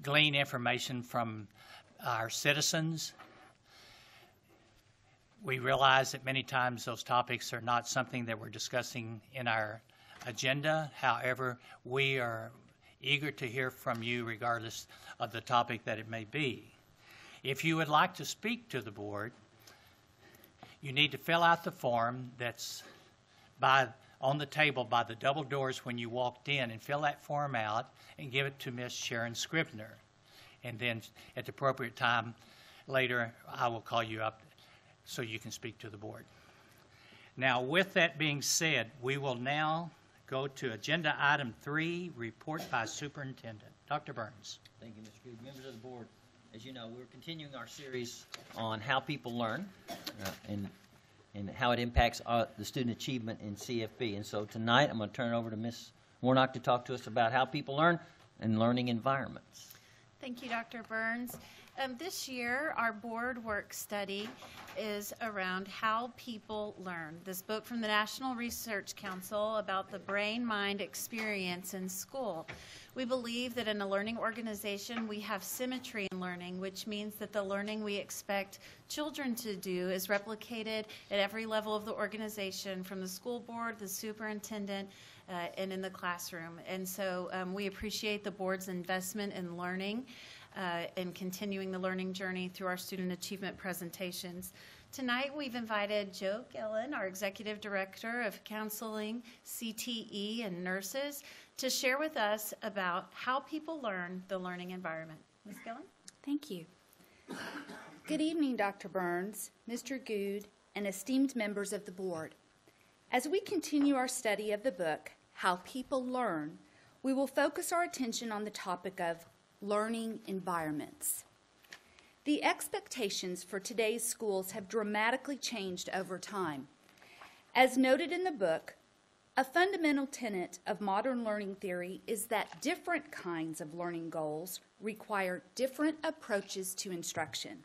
Speaker 1: glean information from our citizens. We realize that many times those topics are not something that we're discussing in our agenda. However, we are eager to hear from you regardless of the topic that it may be. If you would like to speak to the board, you need to fill out the form that's on the table by the double doors when you walked in, and fill that form out and give it to Miss Sharon Scribner. And then at the appropriate time later, I will call you up so you can speak to the board. Now, with that being said, we will now go to agenda item 3, report by superintendent. Dr. Burns.
Speaker 3: Thank you, Mr. Good. Members of the board, as you know, we're continuing our series on how people learn and how it impacts the student achievement in CFB. And so tonight I'm going to turn it over to Ms. Warnock to talk to us about how people learn and learning environments.
Speaker 10: Thank you, Dr. Burns. This year, our board work study is around how people learn. This book from the National Research Council about the brain-mind experience in school. We believe that in a learning organization, we have symmetry in learning, which means that the learning we expect children to do is replicated at every level of the organization, from the school board, the superintendent, and in the classroom. And so we appreciate the board's investment in learning and continuing the learning journey through our student achievement presentations. Tonight we've invited Joe Gillen, our Executive Director of Counseling, CTE, and Nurses, to share with us about how people learn the learning environment. Ms. Gillen?
Speaker 11: Thank you. Good evening, Dr. Burns, Mr. Good, and esteemed members of the board. As we continue our study of the book, How People Learn, we will focus our attention on the topic of learning environments. The expectations for today's schools have dramatically changed over time. As noted in the book, a fundamental tenet of modern learning theory is that different kinds of learning goals require different approaches to instruction.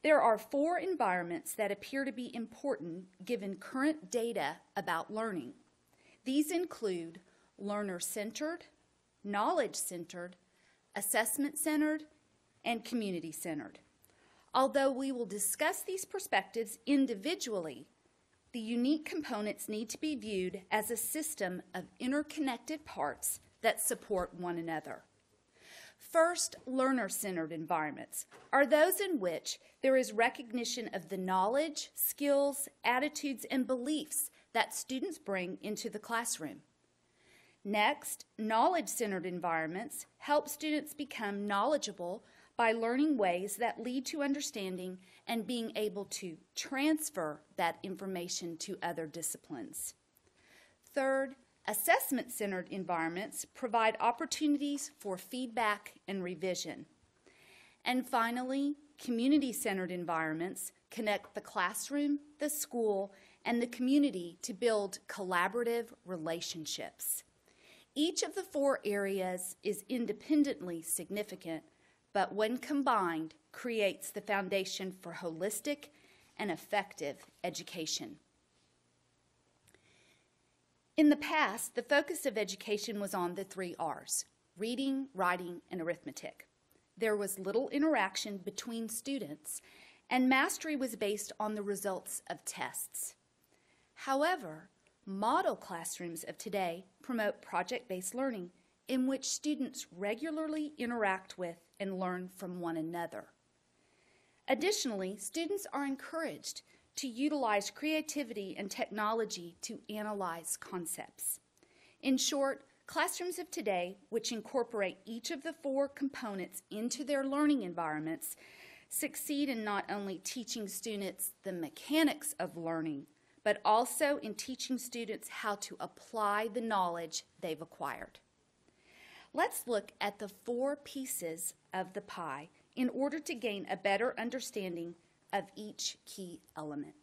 Speaker 11: There are 4 environments that appear to be important given current data about learning. These include learner-centered, knowledge-centered, assessment-centered, and community-centered. Although we will discuss these perspectives individually, the unique components need to be viewed as a system of interconnected parts that support one another. First, learner-centered environments are those in which there is recognition of the knowledge, skills, attitudes, and beliefs that students bring into the classroom. Next, knowledge-centered environments help students become knowledgeable by learning ways that lead to understanding and being able to transfer that information to other disciplines. Third, assessment-centered environments provide opportunities for feedback and revision. And finally, community-centered environments connect the classroom, the school, and the community to build collaborative relationships. Each of the 4 areas is independently significant, but when combined, creates the foundation for holistic and effective education. In the past, the focus of education was on the 3 R's: reading, writing, and arithmetic. There was little interaction between students, and mastery was based on the results of tests. However, model classrooms of today promote project-based learning in which students regularly interact with and learn from one another. Additionally, students are encouraged to utilize creativity and technology to analyze concepts. In short, classrooms of today, which incorporate each of the 4 components into their learning environments, succeed in not only teaching students the mechanics of learning, but also in teaching students how to apply the knowledge they've acquired. Let's look at the 4 pieces of the pie in order to gain a better understanding of each key element.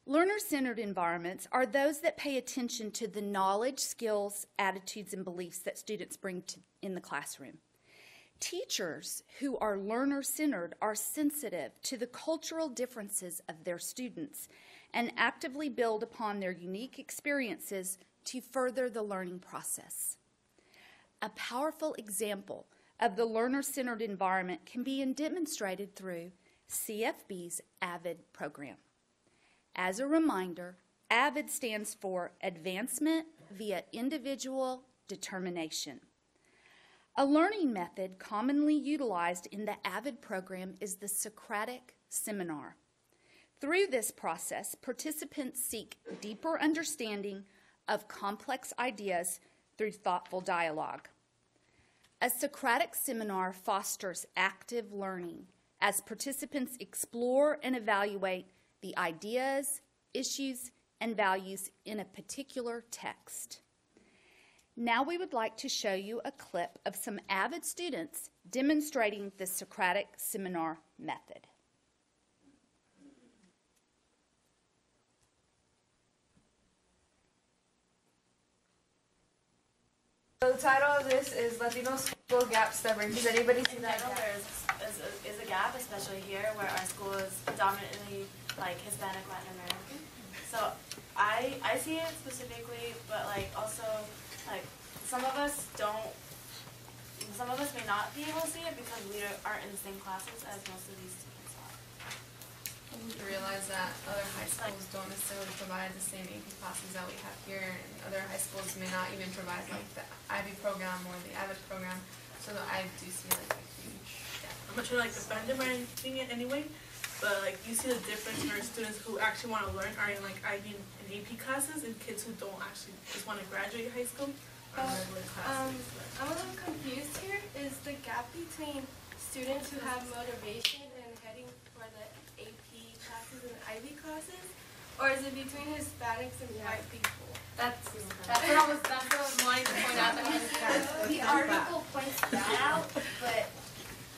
Speaker 11: Learner-centered environments are those that pay attention to the knowledge, skills, attitudes, and beliefs that students bring in the classroom. Teachers who are learner-centered are sensitive to the cultural differences of their students and actively build upon their unique experiences to further the learning process. A powerful example of the learner-centered environment can be demonstrated through CFB's AVID program. As a reminder, AVID stands for Advancement via Individual Determination. A learning method commonly utilized in the AVID program is the Socratic seminar. Through this process, participants seek deeper understanding of complex ideas through thoughtful dialogue. A Socratic seminar fosters active learning as participants explore and evaluate the ideas, issues, and values in a particular text. Now we would like to show you a clip of some AVID students demonstrating the Socratic seminar method.
Speaker 9: So the title of this is Latino School Gap Stubborn. Does anybody see that gap?
Speaker 12: There is a gap, especially here, where our school is predominantly like Hispanic, Latin American. So I see it specifically, but like also like some of us may not be able to see it because we aren't in the same classes as most of these students are.
Speaker 13: To realize that other high schools don't necessarily provide the same AP classes that we have here, and other high schools may not even provide like the IB program or the AVID program. So I do see like a huge gap.
Speaker 14: I'm not trying to like defend them or anything in any way, but like you see the difference for students who actually want to learn are in like IB and AP classes, and kids who don't actually just want to graduate high school are in regular classes.
Speaker 9: I'm a little confused here. Is the gap between students who have motivation and heading for the AP classes and IB classes, or is it between Hispanics and white people? That's what I was wanting to point out.
Speaker 12: The article points that out, but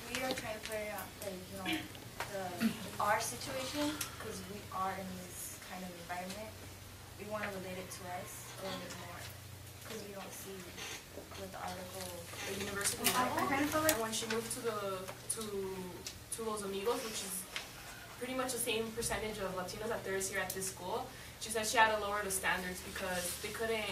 Speaker 12: we are trying to figure out like our situation because we are in this kind of environment. We want to relate it to us a little bit more because we don't see with the article
Speaker 14: The university level. I kind of felt like when she moved to Los Amigos, which is pretty much the same percentage of Latinos that there is here at this school, she said she had to lower the standards because they couldn't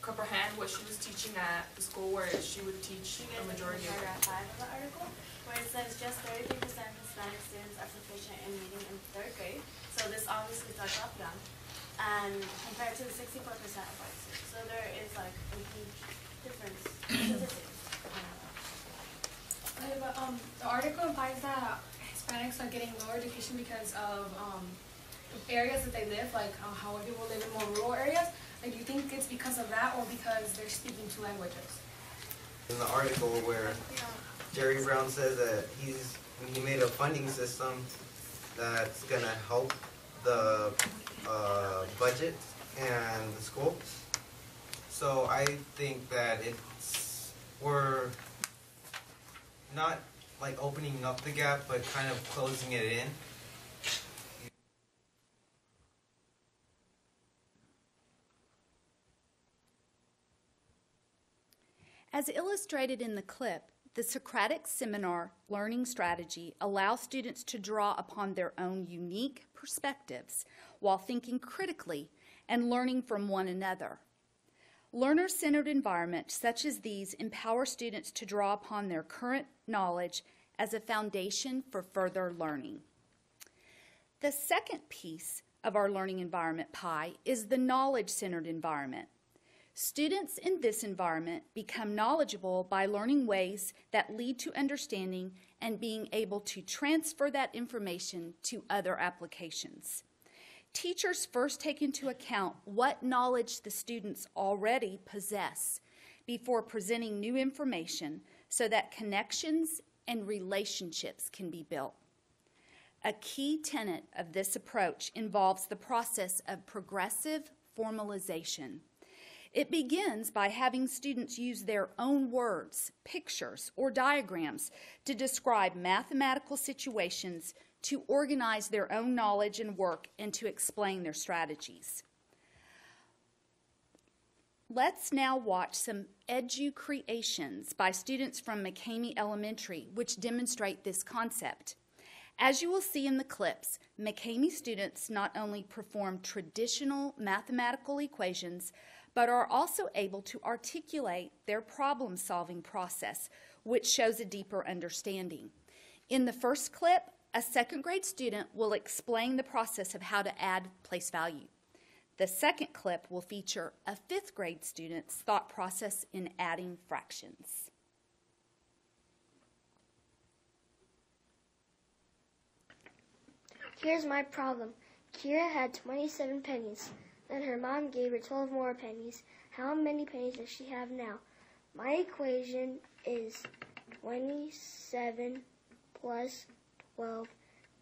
Speaker 14: comprehend what she was teaching at the school where she would teach a majority of
Speaker 12: paragraph 5 of the article, where it says just 33% Hispanic students are proficient in reading in 3rd grade. So this obviously starts off young, and compared to the 64% of white students. So there is like a huge difference.
Speaker 9: But the article implies that Hispanics are getting lower education because of areas that they live, like how people live in more rural areas. Like, do you think it's because of that or because they're speaking 2 languages?
Speaker 15: In the article where Jerry Brown says that he made a funding system that's going to help the budget and the school. So I think that we're not like opening up the gap, but kind of closing it in.
Speaker 11: As illustrated in the clip, the Socratic seminar learning strategy allows students to draw upon their own unique perspectives while thinking critically and learning from one another. Learner-centered environments such as these empower students to draw upon their current knowledge as a foundation for further learning. The second piece of our learning environment pie is the knowledge-centered environment. Students in this environment become knowledgeable by learning ways that lead to understanding and being able to transfer that information to other applications. Teachers first take into account what knowledge the students already possess before presenting new information so that connections and relationships can be built. A key tenet of this approach involves the process of progressive formalization. It begins by having students use their own words, pictures, or diagrams to describe mathematical situations to organize their own knowledge and work and to explain their strategies. Let's now watch some edu-creations by students from McCamey Elementary, which demonstrate this concept. As you will see in the clips, McCamey students not only perform traditional mathematical equations, but are also able to articulate their problem-solving process, which shows a deeper understanding. In the first clip, a second grade student will explain the process of how to add place value. The second clip will feature a fifth grade student's thought process in adding fractions.
Speaker 16: Here's my problem. Kira had 27 pennies. Then her mom gave her 12 more pennies. How many pennies does she have now? My equation is 27 plus 12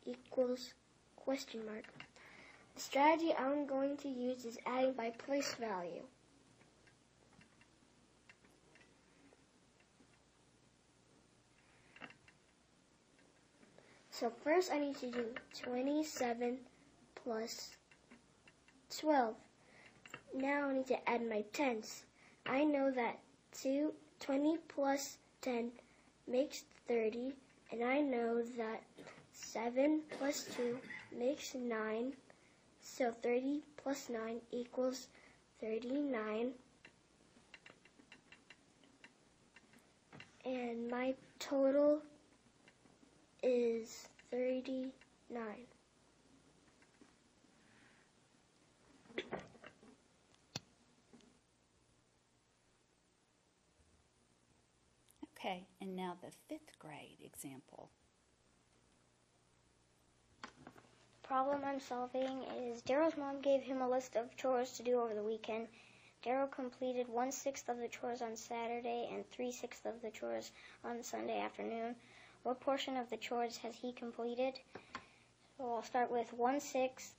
Speaker 16: equals question mark. The strategy I'm going to use is adding by place value. So first I need to do 27 plus 12. Now I need to add my tens. I know that 20 plus 10 makes 30, and I know that 7 plus 2 makes 9. So 30 plus 9 equals 39. And my total is 39.
Speaker 11: Okay, and now the fifth grade example.
Speaker 16: Problem I'm solving is Daryl's mom gave him a list of chores to do over the weekend. Daryl completed 1/6 of the chores on Saturday and 3/6 of the chores on Sunday afternoon. What portion of the chores has he completed? So I'll start with 1/6.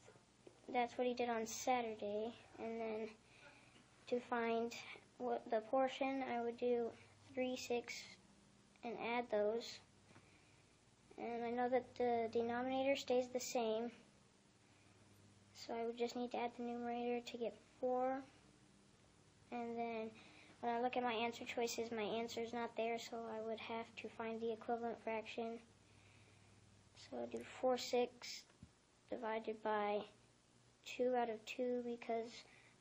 Speaker 16: That's what he did on Saturday. And then to find what the portion, I would do 3/6 and add those. And I know that the denominator stays the same. So I would just need to add the numerator to get 4. And then when I look at my answer choices, my answer is not there, so I would have to find the equivalent fraction. So I'll do 4/6 divided by 2 out of 2, because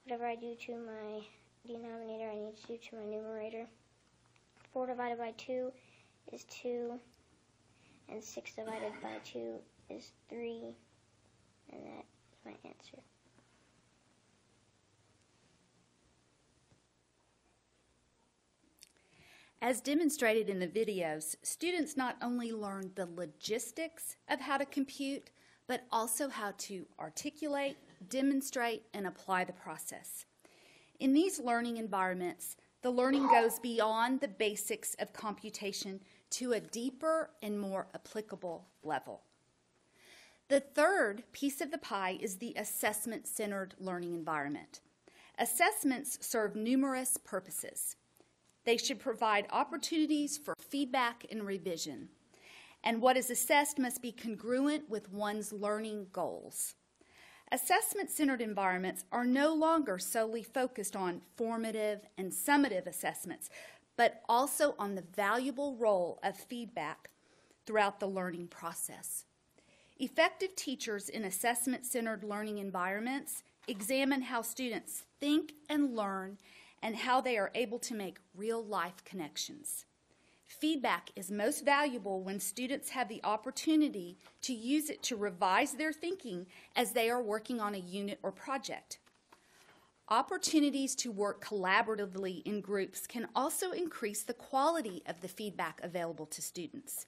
Speaker 16: whatever I do to my denominator, I need to do to my numerator. 4 divided by 2 is 2, and 6 divided by 2 is 3, and that is my answer.
Speaker 11: As demonstrated in the videos, students not only learn the logistics of how to compute, but also how to articulate, demonstrate, and apply the process. In these learning environments, the learning goes beyond the basics of computation to a deeper and more applicable level. The third piece of the pie is the assessment-centered learning environment. Assessments serve numerous purposes. They should provide opportunities for feedback and revision. And what is assessed must be congruent with one's learning goals. Assessment-centered environments are no longer solely focused on formative and summative assessments, but also on the valuable role of feedback throughout the learning process. Effective teachers in assessment-centered learning environments examine how students think and learn and how they are able to make real-life connections. Feedback is most valuable when students have the opportunity to use it to revise their thinking as they are working on a unit or project. Opportunities to work collaboratively in groups can also increase the quality of the feedback available to students.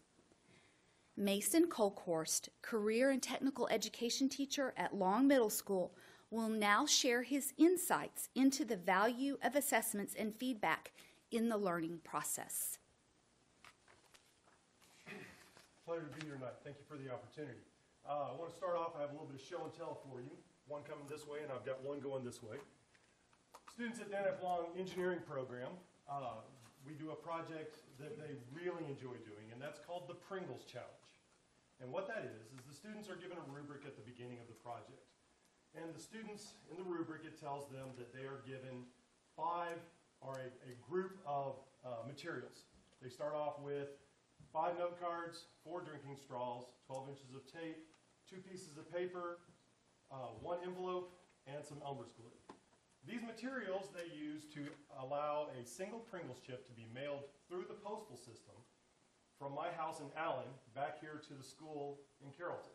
Speaker 11: Mason Colkhorst, career and technical education teacher at Long Middle School, will now share his insights into the value of assessments and feedback in the learning process.
Speaker 17: Pleasure to be here tonight. Thank you for the opportunity. I want to start off, I have a little bit of show and tell for you. One coming this way, and I've got one going this way. Students at Dan F. Long Engineering Program, we do a project that they really enjoy doing, and that's called the Pringles Challenge. And what that is the students are given a rubric at the beginning of the project. And the students, in the rubric, it tells them that they are given a group of materials. They start off with 5 note cards, 4 drinking straws, 12 inches of tape, 2 pieces of paper, 1 envelope, and some Elmer's glue. These materials they use to allow a single Pringles chip to be mailed through the postal system from my house in Allen back here to the school in Carrollton.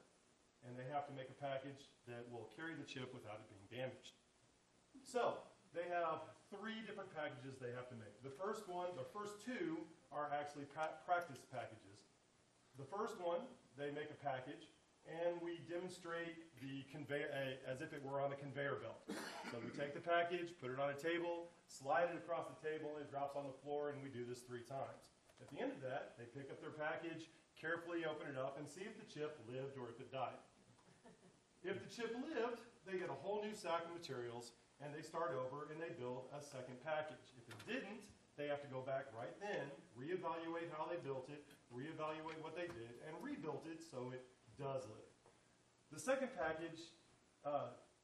Speaker 17: And they have to make a package that will carry the chip without it being damaged. So they have 3 different packages they have to make. The first 2 are actually practice packages. The first one, they make a package, and we demonstrate the conveyor as if it were on a conveyor belt. So we take the package, put it on a table, slide it across the table, and it drops on the floor, and we do this 3 times. At the end of that, they pick up their package, carefully open it up, and see if the chip lived or if it died. If the chip lived, they get a whole new sack of materials, and they start over and they build a second package. If it didn't, they have to go back right then, reevaluate how they built it, reevaluate what they did, and rebuild it so it does live. The second package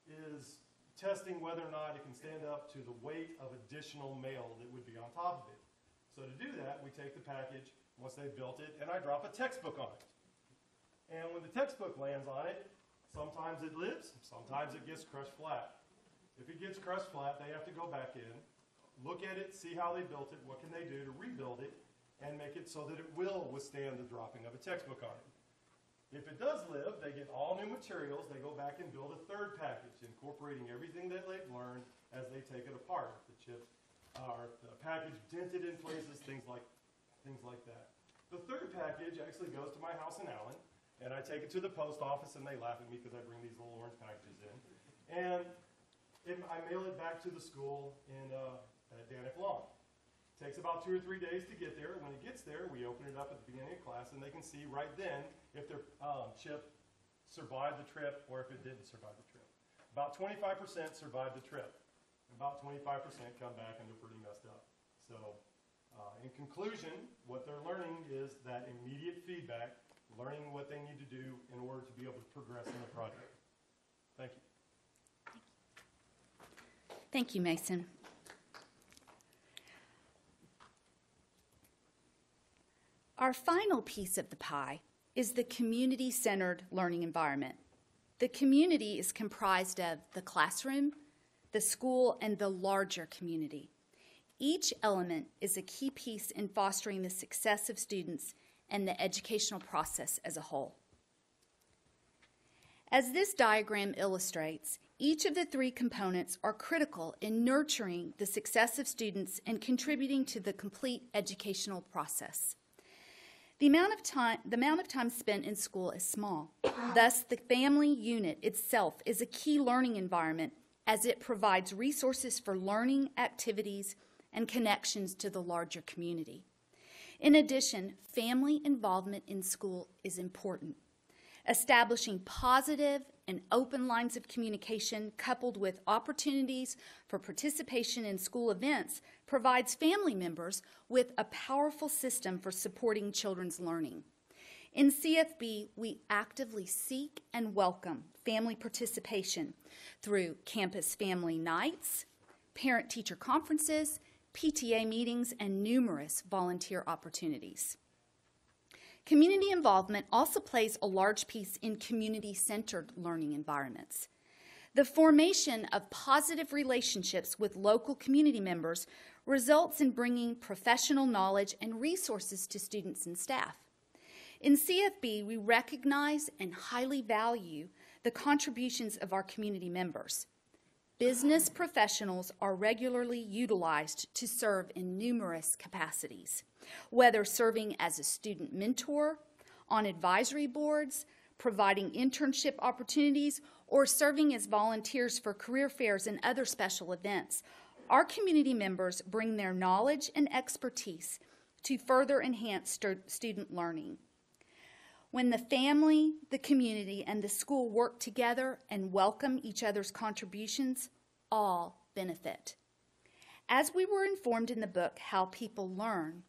Speaker 17: is testing whether or not it can stand up to the weight of additional mail that would be on top of it. So to do that, we take the package, once they've built it, and I drop a textbook on it. And when the textbook lands on it, sometimes it lives, sometimes it gets crushed flat. If it gets crushed flat, they have to go back in, look at it, see how they built it, what can they do to rebuild it, and make it so that it will withstand the dropping of a textbook on it. If it does live, they get all new materials, they go back and build a third package, incorporating everything that they've learned as they take it apart. The chip, the package dented in places, things like that. The third package actually goes to my house in Allen, and I take it to the post office, and they laugh at me because I bring these little orange packages in. And I mail it back to the school in Danic Lawn. It takes about 2 or 3 days to get there. When it gets there, we open it up at the beginning of class, and they can see right then if their chip survived the trip or if it didn't survive the trip. About 25% survived the trip. About 25% come back and they're pretty messed up. So in conclusion, what they're learning is that immediate feedback, learning what they need to do in order to be able to progress in the project. Thank you.
Speaker 11: Thank you, Mason. Our final piece of the pie is the community-centered learning environment. The community is comprised of the classroom, the school, and the larger community. Each element is a key piece in fostering the success of students and the educational process as a whole. As this diagram illustrates, each of the 3 components are critical in nurturing the success of students and contributing to the complete educational process. The amount of time spent in school is small. Thus, the family unit itself is a key learning environment as it provides resources for learning, activities, and connections to the larger community. In addition, family involvement in school is important. Establishing positive and open lines of communication coupled with opportunities for participation in school events provides family members with a powerful system for supporting children's learning. In CFB, we actively seek and welcome family participation through campus family nights, parent-teacher conferences, PTA meetings, and numerous volunteer opportunities. Community involvement also plays a large piece in community-centered learning environments. The formation of positive relationships with local community members results in bringing professional knowledge and resources to students and staff. In CFB, we recognize and highly value the contributions of our community members. Business professionals are regularly utilized to serve in numerous capacities, whether serving as a student mentor, on advisory boards, providing internship opportunities, or serving as volunteers for career fairs and other special events. Our community members bring their knowledge and expertise to further enhance student learning. When the family, the community, and the school work together and welcome each other's contributions, all benefit. As we were informed in the book, How People Learn,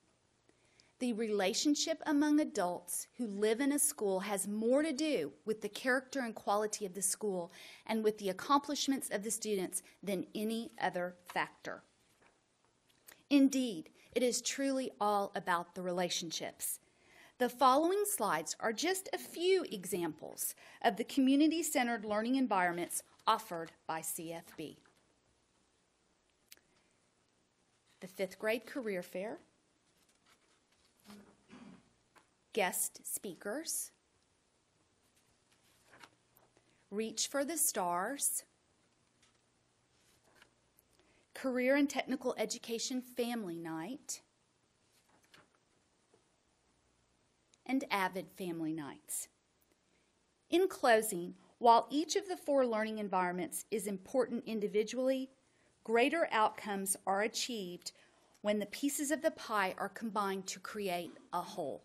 Speaker 11: the relationship among adults who live in a school has more to do with the character and quality of the school and with the accomplishments of the students than any other factor. Indeed, it is truly all about the relationships. The following slides are just a few examples of the community-centered learning environments offered by CFB. The 5th grade career fair, guest speakers, Reach for the Stars, Career and Technical Education Family Night, and Avid Family Nights. In closing, while each of the 4 learning environments is important individually, greater outcomes are achieved when the pieces of the pie are combined to create a whole.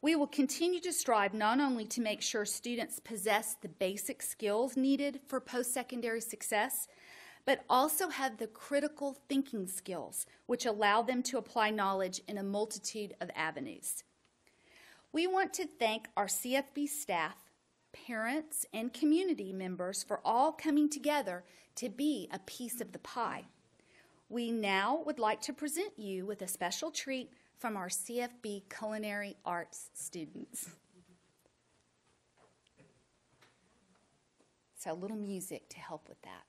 Speaker 11: We will continue to strive not only to make sure students possess the basic skills needed for post-secondary success, but also have the critical thinking skills which allow them to apply knowledge in a multitude of avenues. We want to thank our CFB staff, parents, and community members for all coming together to be a piece of the pie. We now would like to present you with a special treat from our CFB Culinary Arts students. So a little music to help with that.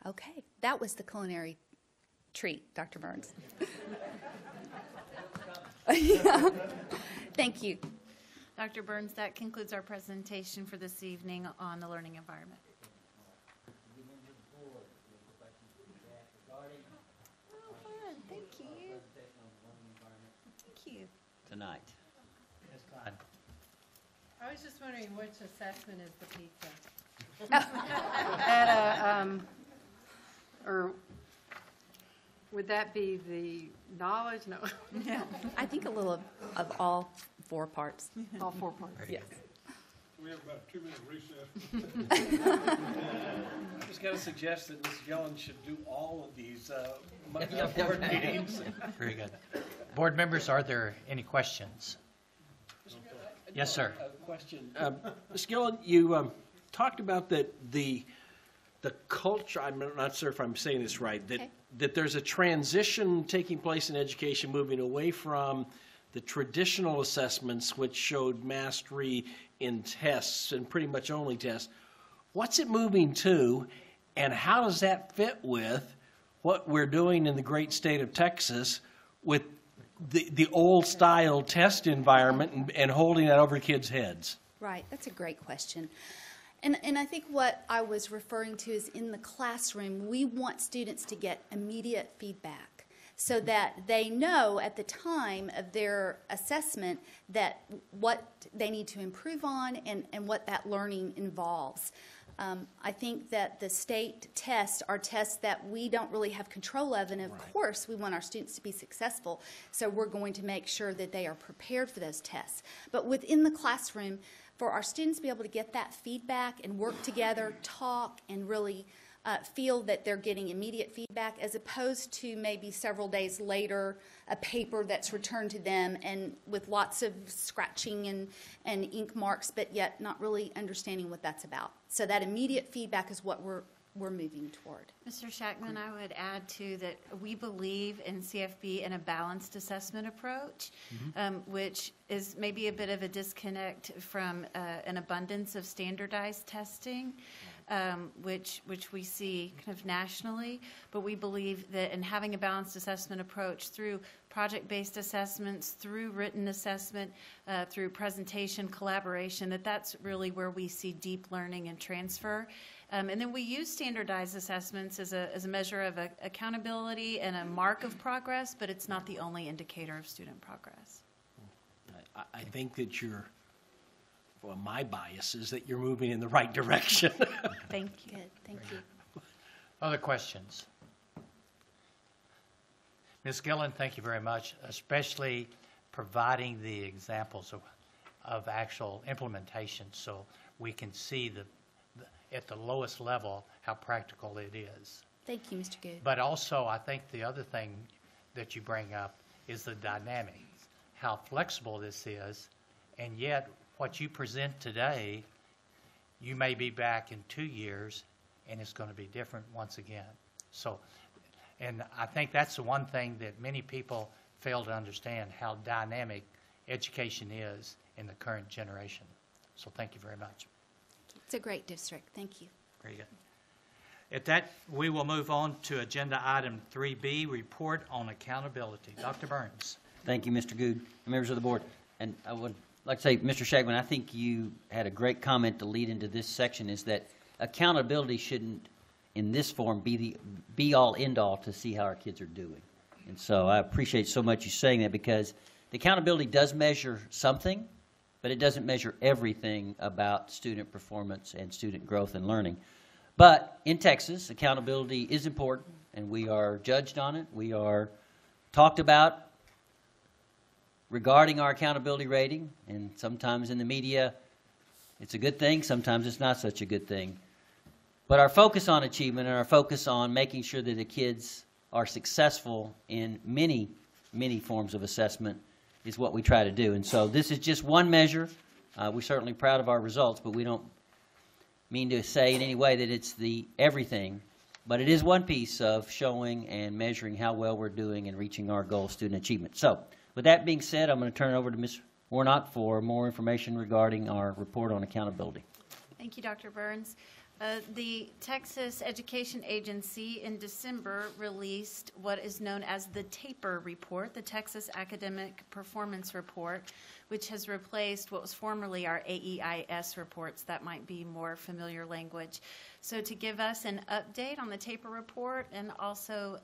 Speaker 11: Okay, that was the culinary treat, Dr. Burns. Yeah. Thank you.
Speaker 10: Dr. Burns, that concludes our presentation for this evening on the learning environment.
Speaker 7: Oh, fun. Thank you. Thank you.
Speaker 3: Tonight.
Speaker 18: I was just wondering which assessment is the pizza? Or would that be the knowledge? No.
Speaker 11: I think a little of all 4 parts.
Speaker 18: All 4 parts.
Speaker 11: Yes.
Speaker 19: We have about a 2-minute recess. I just got to suggest that Ms. Yellen should do all of these board meetings.
Speaker 1: Very good. Board members, are there any questions? Yes, sir.
Speaker 19: A question. Ms. Gillen, you talked about that the culture, I'm not sure if I'm saying this right, that there's a transition taking place in education, moving away from the traditional assessments which showed mastery in tests and pretty much only tests. What's it moving to, and how does that fit with what we're doing in the great state of Texas with the old style test environment and holding that over kids' heads?
Speaker 11: Right, that's a great question. And I think what I was referring to is in the classroom, we want students to get immediate feedback so that they know at the time of their assessment that what they need to improve on and what that learning involves. I think that the state tests are tests that we don't really have control of, and of course we want our students to be successful, so we're going to make sure that they are prepared for those tests. But within the classroom, for our students to be able to get that feedback and work together, talk, and really feel that they're getting immediate feedback as opposed to maybe several days later a paper that's returned to them and with lots of scratching and ink marks, but yet not really understanding what that's about. So that immediate feedback is what we're moving toward.
Speaker 10: Mr. Shackman, I would add too that we believe in CFB in a balanced assessment approach, which is maybe a bit of a disconnect from an abundance of standardized testing, which we see kind of nationally. But we believe that in having a balanced assessment approach through project-based assessments, through written assessment, through presentation, collaboration, that's really where we see deep learning and transfer. And then we use standardized assessments as a measure of accountability and a mark of progress, but it's not the only indicator of student progress.
Speaker 19: I think that well, my bias is that you're moving in the right direction.
Speaker 10: Thank you.
Speaker 8: Good, thank you.
Speaker 1: Other questions? Ms. Gillen, thank you very much, especially providing the examples of actual implementation so we can see at the lowest level how practical it is.
Speaker 8: Thank you, Mr. Good.
Speaker 1: But also, I think the other thing that you bring up is the dynamics, how flexible this is, and yet what you present today, you may be back in 2 years, and it's going to be different once again. So, and I think that's the one thing that many people fail to understand, how dynamic education is in the current generation. So thank you very much.
Speaker 8: It's a great district. Thank you.
Speaker 1: Very good. At that, we will move on to agenda item 3B, report on accountability. Dr. Burns.
Speaker 3: Thank you, Mr. Good, members of the board. And I would like to say, Mr. Shagman, I think you had a great comment to lead into this section, is that accountability shouldn't, in this form, be the be-all, end-all to see how our kids are doing. And so I appreciate so much you saying that, because the accountability does measure something, but it doesn't measure everything about student performance and student growth and learning. But in Texas, accountability is important, and we are judged on it. We are talked about regarding our accountability rating, and sometimes in the media it's a good thing, sometimes it's not such a good thing. But our focus on achievement and our focus on making sure that the kids are successful in many, many forms of assessment is what we try to do. And so this is just one measure. We're certainly proud of our results, but we don't mean to say in any way that it's the everything. But it is one piece of showing and measuring how well we're doing in reaching our goal of student achievement. So with that being said, I'm going to turn it over to Ms. Warnock for more information regarding our report on accountability.
Speaker 10: Thank you, Dr. Burns. The Texas Education Agency in December released what is known as the TAPER report, the Texas Academic Performance Report, which has replaced what was formerly our AEIS reports. That might be more familiar language. So to give us an update on the TAPER report, and also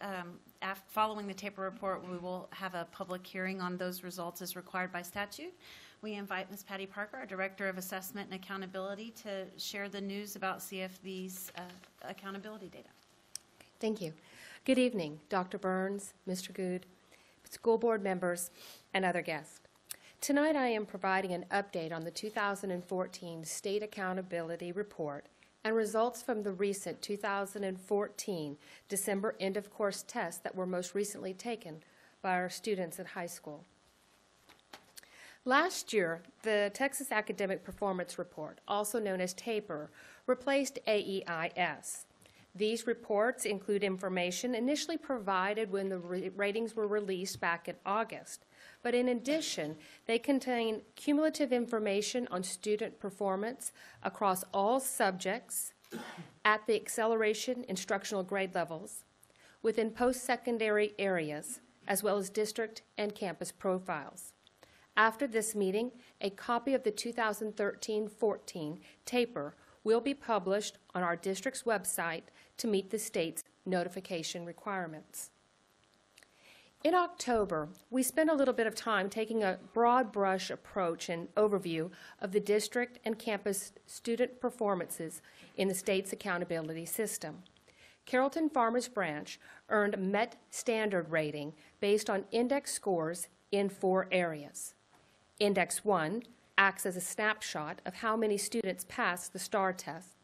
Speaker 10: following the TAPER report, we will have a public hearing on those results as required by statute. We invite Ms. Patty Parker, our Director of Assessment and Accountability, to share the news about CFB's accountability data.
Speaker 20: Thank you. Good evening, Dr. Burns, Mr. Good, school board members, and other guests. Tonight I am providing an update on the 2014 State Accountability Report and results from the recent 2014 December end-of-course tests that were most recently taken by our students at high school. Last year, the Texas Academic Performance Report, also known as TAPER, replaced AEIS. These reports include information initially provided when the ratings were released back in August, but in addition, they contain cumulative information on student performance across all subjects at the acceleration instructional grade levels, within post-secondary areas, as well as district and campus profiles. After this meeting, a copy of the 2013-14 TAPER will be published on our district's website to meet the state's notification requirements. In October, we spent a little bit of time taking a broad brush approach and overview of the district and campus student performances in the state's accountability system. Carrollton-Farmers branch earned MET standard rating based on index scores in 4 areas. Index 1 acts as a snapshot of how many students pass the STAR test.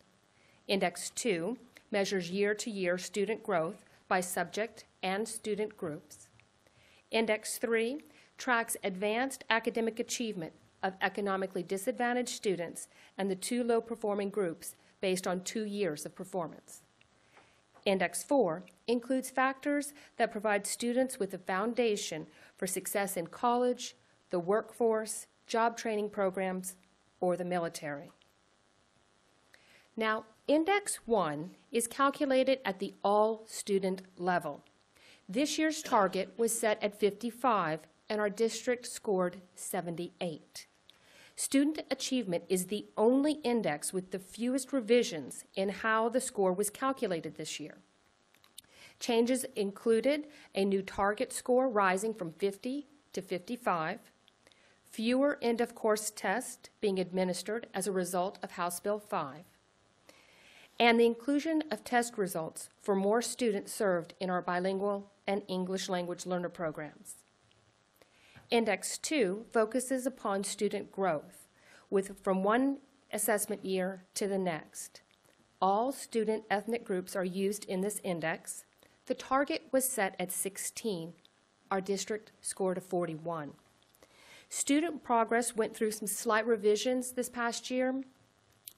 Speaker 20: Index 2 measures year-to-year student growth by subject and student groups. Index 3 tracks advanced academic achievement of economically disadvantaged students and the 2 low-performing groups based on 2 years of performance. Index 4 includes factors that provide students with a foundation for success in college, the workforce, job training programs, or the military. Now, Index 1 is calculated at the all-student level. This year's target was set at 55, and our district scored 78. Student achievement is the only index with the fewest revisions in how the score was calculated this year. Changes included a new target score rising from 50 to 55, fewer end-of-course tests being administered as a result of House Bill 5, and the inclusion of test results for more students served in our bilingual and English language learner programs. Index 2 focuses upon student growth from one assessment year to the next. All student ethnic groups are used in this index. The target was set at 16. Our district scored a 41. Student progress went through some slight revisions this past year.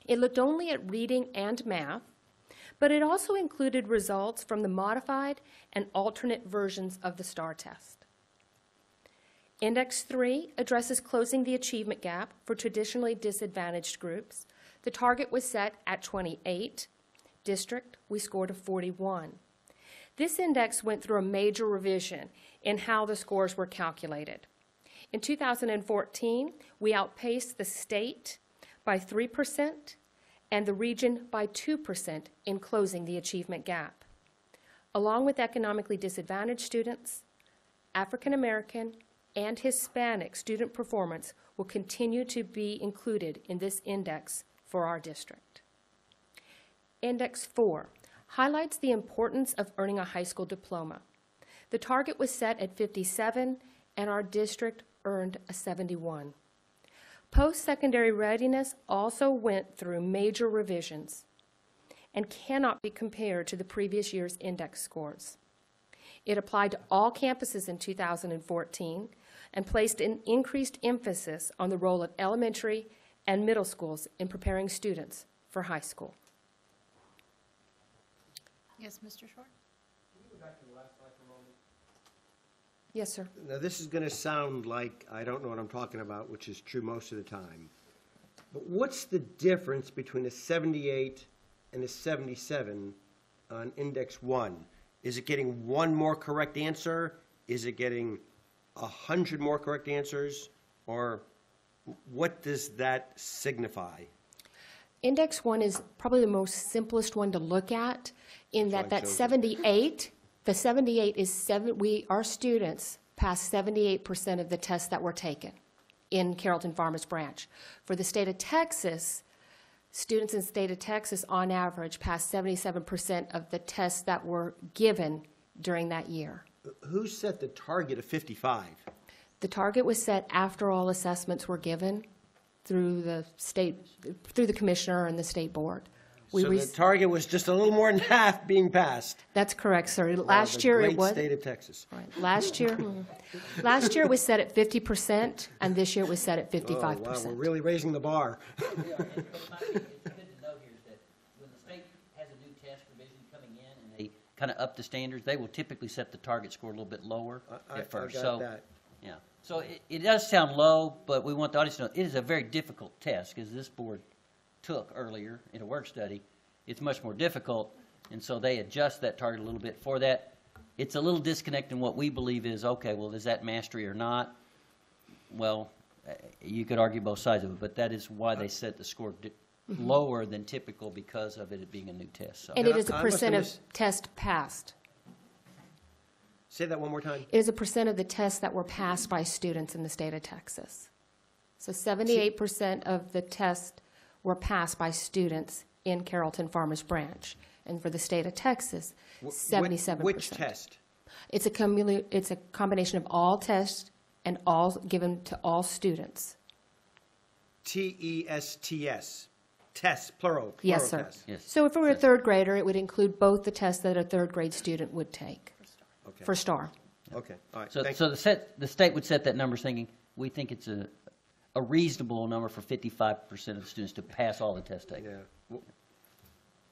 Speaker 20: It looked only at reading and math, but it also included results from the modified and alternate versions of the STAR test. Index 3 addresses closing the achievement gap for traditionally disadvantaged groups. The target was set at 28. District, we scored a 41. This index went through a major revision in how the scores were calculated. In 2014, we outpaced the state by 3% and the region by 2% in closing the achievement gap. Along with economically disadvantaged students, African American and Hispanic student performance will continue to be included in this index for our district. Index 4 highlights the importance of earning a high school diploma. The target was set at 57, and our district earned a 71. Post-secondary readiness also went through major revisions and cannot be compared to the previous year's index scores. It applied to all campuses in 2014 and placed an increased emphasis on the role of elementary and middle schools in preparing students for high school.
Speaker 10: Yes, Mr. Short?
Speaker 21: Can you go back to the last slide for a moment?
Speaker 20: Yes, sir.
Speaker 21: Now, this is going to sound like I don't know what I'm talking about, which is true most of the time. But what's the difference between a 78 and a 77 on Index 1? Is it getting one more correct answer? Is it getting 100 more correct answers? Or what does that signify?
Speaker 20: Index 1 is probably the most simplest one to look at in that 78, the 78 is our students passed 78% of the tests that were taken in Carrollton-Farmers branch. For the state of Texas, students in the state of Texas on average passed 77% of the tests that were given during that year.
Speaker 21: Who set the target of 55?
Speaker 20: The target was set after all assessments were given through the commissioner and the state board.
Speaker 21: So the target was just a little more than half being passed.
Speaker 20: That's correct, sir. Last year it was.
Speaker 21: The great state of Texas.
Speaker 20: Right. Last year it was set at 50%, and this year it was set at 55%.
Speaker 21: Oh, wow, we're really raising the bar.
Speaker 3: Good to know here is that when the state has a new test revision coming in and they kind of up the standards, they will typically set the target score a little bit lower at first.
Speaker 21: I got that.
Speaker 3: Yeah. So it does sound low, but we want the audience to know it is a very difficult test because this board took earlier in a work study. It's much more difficult, and so they adjust that target a little bit for that. It's a little disconnect in what we believe is, okay, well, is that mastery or not? Well, you could argue both sides of it, but that is why they set the score lower than typical because of it being a new test. So.
Speaker 20: And it is a percent of tests passed.
Speaker 21: Say that one more time.
Speaker 20: It is a percent of the tests that were passed by students in the state of Texas. So 78% of the tests were passed by students in Carrollton-Farmers branch. And for the state of Texas, 77%.
Speaker 21: Which test?
Speaker 20: It's a combination of all tests and all given to all students.
Speaker 21: TESTS. Tests, plural.
Speaker 20: Yes, sir.
Speaker 21: Tests.
Speaker 3: Yes.
Speaker 20: So if we were a third grader, it would include both the tests that a third grade student would take for STAR.
Speaker 21: Okay, all right.
Speaker 3: So the state would set that number thinking, we think it's a reasonable number for 55% of the students to pass all the tests taken.
Speaker 21: Yeah.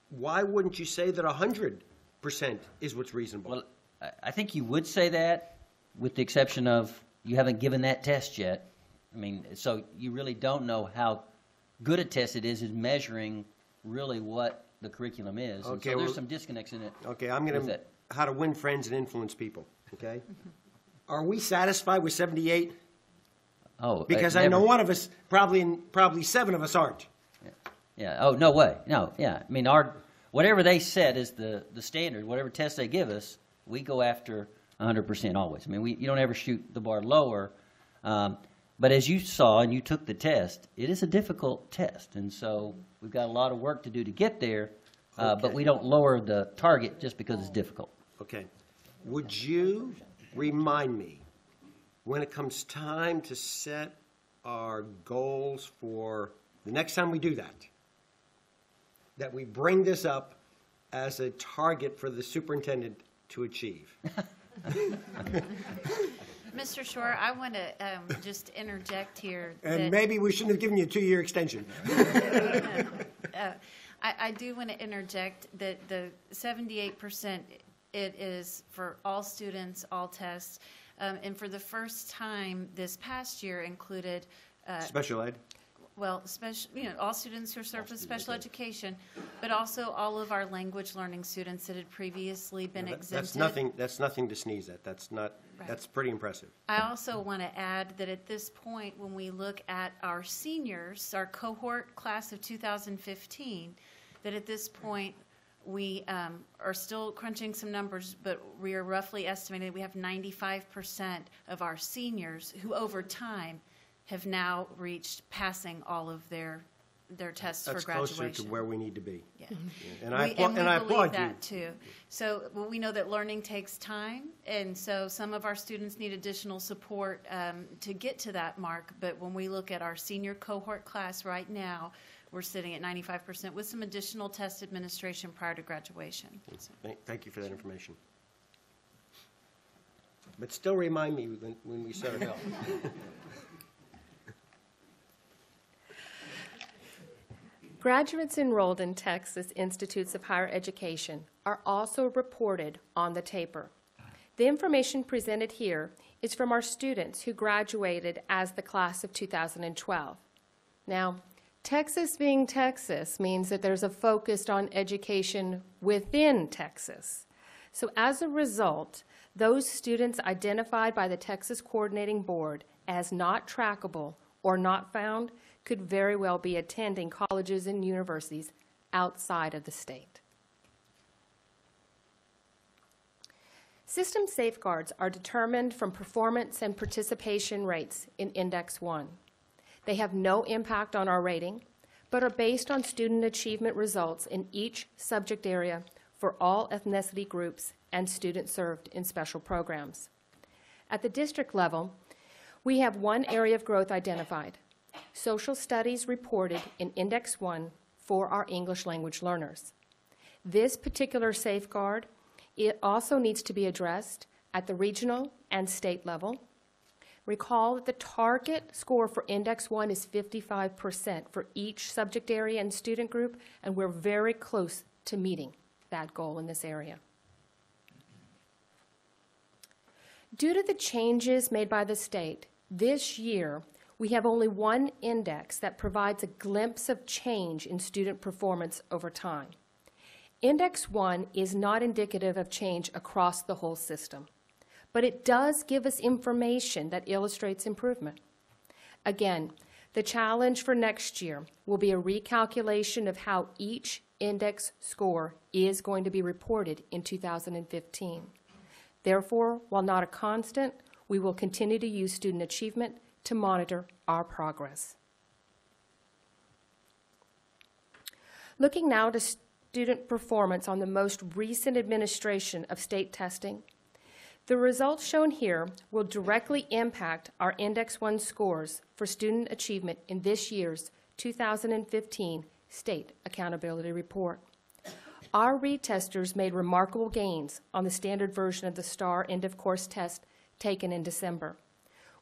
Speaker 21: Why wouldn't you say that 100% is what's reasonable?
Speaker 3: Well, I think you would say that with the exception of you haven't given that test yet. I mean, so you really don't know how good a test it is in measuring really what the curriculum is.
Speaker 21: Okay,
Speaker 3: and so there's some disconnects in it.
Speaker 21: Okay, I'm going to how to win friends and influence people, okay? Are we satisfied with 78?
Speaker 3: Oh,
Speaker 21: Because I know
Speaker 3: never.
Speaker 21: one of us, probably 7 of us aren't.
Speaker 3: Yeah, oh, no way, no, yeah. I mean, whatever they set is the standard, whatever test they give us, we go after 100% always. I mean, you don't ever shoot the bar lower. But as you saw and you took the test, it is a difficult test. And so we've got a lot of work to do to get there, but we don't lower the target just because it's difficult.
Speaker 21: Okay. Would you remind me, when it comes time to set our goals for the next time we do that we bring this up as a target for the superintendent to achieve?
Speaker 10: Mr. Shore, I want to just interject here.
Speaker 21: And maybe we shouldn't have given you a 2-year extension.
Speaker 10: I do want to interject that the 78%, it is for all students, all tests, and for the first time this past year included
Speaker 21: Special ed?
Speaker 10: well, all students who are served with special education, but also all of our language learning students that had previously been exempted.
Speaker 21: That's nothing to sneeze at. That's pretty impressive.
Speaker 10: I also want to add that at this point, when we look at our seniors, our cohort class of 2015, that at this point we are still crunching some numbers, but we are roughly estimating we have 95% of our seniors who over time have now reached passing all of their tests for graduation.
Speaker 21: That's closer to where we need to be.
Speaker 10: Yeah.
Speaker 21: And I applaud
Speaker 10: believe
Speaker 21: you.
Speaker 10: that too. So we know that learning takes time, and so some of our students need additional support to get to that mark. But when we look at our senior cohort class right now, we're sitting at 95% with some additional test administration prior to graduation. So.
Speaker 21: Thank you for that information. But still remind me when we set it up.
Speaker 20: Graduates enrolled in Texas Institutes of Higher Education are also reported on the taper. The information presented here is from our students who graduated as the class of 2012. Now, Texas being Texas means that there's a focus on education within Texas. So as a result, those students identified by the Texas Coordinating Board as not trackable or not found could very well be attending colleges and universities outside of the state. System safeguards are determined from performance and participation rates in Index 1. They have no impact on our rating, but are based on student achievement results in each subject area for all ethnicity groups and students served in special programs. At the district level, we have one area of growth identified: social studies reported in Index 1 for our English language learners. This particular safeguard, it also needs to be addressed at the regional and state level. Recall that the target score for Index 1 is 55% for each subject area and student group, and we're very close to meeting that goal in this area. Due to the changes made by the state, this year we have only one index that provides a glimpse of change in student performance over time. Index 1 is not indicative of change across the whole system, but it does give us information that illustrates improvement. Again, the challenge for next year will be a recalculation of how each index score is going to be reported in 2015. Therefore, while not a constant, we will continue to use student achievement to monitor our progress. Looking now to student performance on the most recent administration of state testing, the results shown here will directly impact our Index 1 scores for student achievement in this year's 2015 State Accountability Report. Our retesters made remarkable gains on the standard version of the STAR end-of-course test taken in December.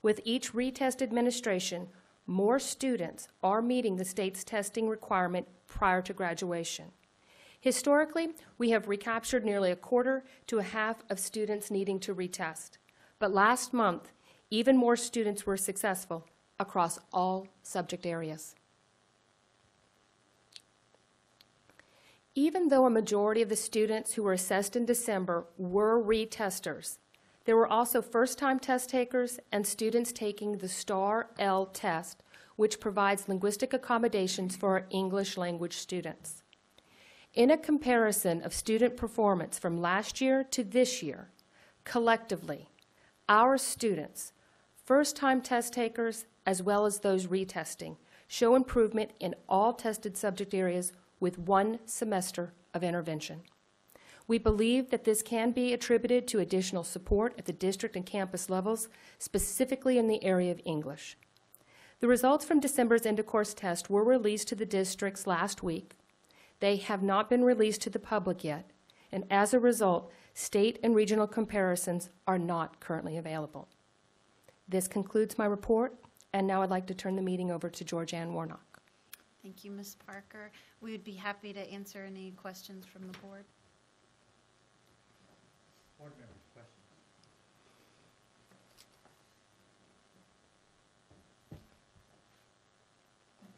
Speaker 20: With each retest administration, more students are meeting the state's testing requirement prior to graduation. Historically, we have recaptured nearly a quarter to a half of students needing to retest. But last month, even more students were successful across all subject areas. Even though a majority of the students who were assessed in December were retesters, There were also first-time test takers and students taking the STAR-L test, which provides linguistic accommodations for our English language students. In a comparison of student performance from last year to this year, collectively, our students, first-time test takers as well as those retesting, show improvement in all tested subject areas with 1 semester of intervention. We believe that this can be attributed to additional support at the district and campus levels, specifically in the area of English. The results from December's end-of-course test were released to the districts last week. They have not been released to the public yet, and as a result, state and regional comparisons are not currently available. This concludes my report, and now I'd like to turn the meeting over to Georgianne Warnock.
Speaker 10: Thank you, Ms. Parker. We would be happy to answer any questions from the board.
Speaker 1: Board members, questions?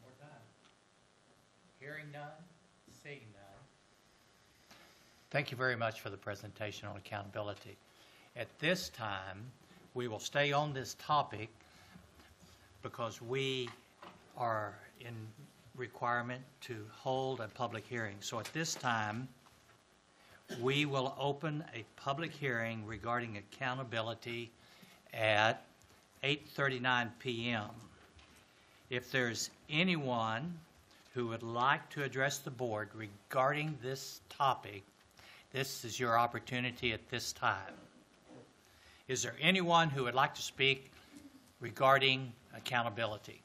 Speaker 1: More time. Hearing none, seeing none. Thank you very much for the presentation on accountability. At this time, we will stay on this topic because we are in requirement to hold a public hearing. So at this time, we will open a public hearing regarding accountability at 8:39 p.m. If there's anyone who would like to address the board regarding this topic, this is your opportunity at this time. Is there anyone who would like to speak regarding accountability?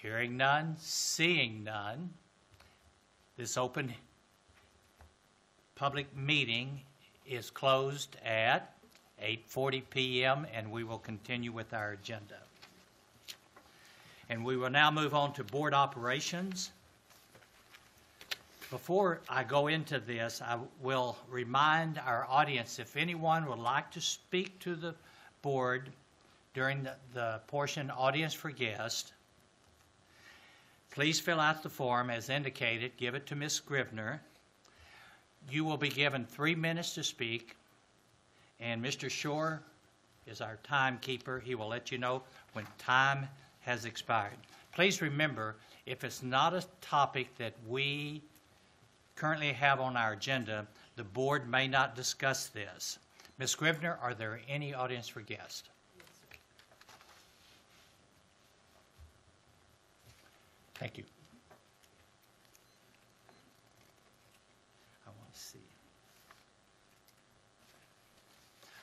Speaker 1: Hearing none, seeing none, this open public meeting is closed at 8:40 p.m. and we will continue with our agenda. And we will now move on to board operations. Before I go into this, I will remind our audience, if anyone would like to speak to the board during the portion Audience for Guests, please fill out the form as indicated, give it to Ms. Scrivener. You will be given 3 minutes to speak, and Mr. Shore is our timekeeper. He will let you know when time has expired. Please remember, if it's not a topic that we currently have on our agenda, the board may not discuss this. Ms. Scrivener, are there any audience for guests? Thank you. I want to see.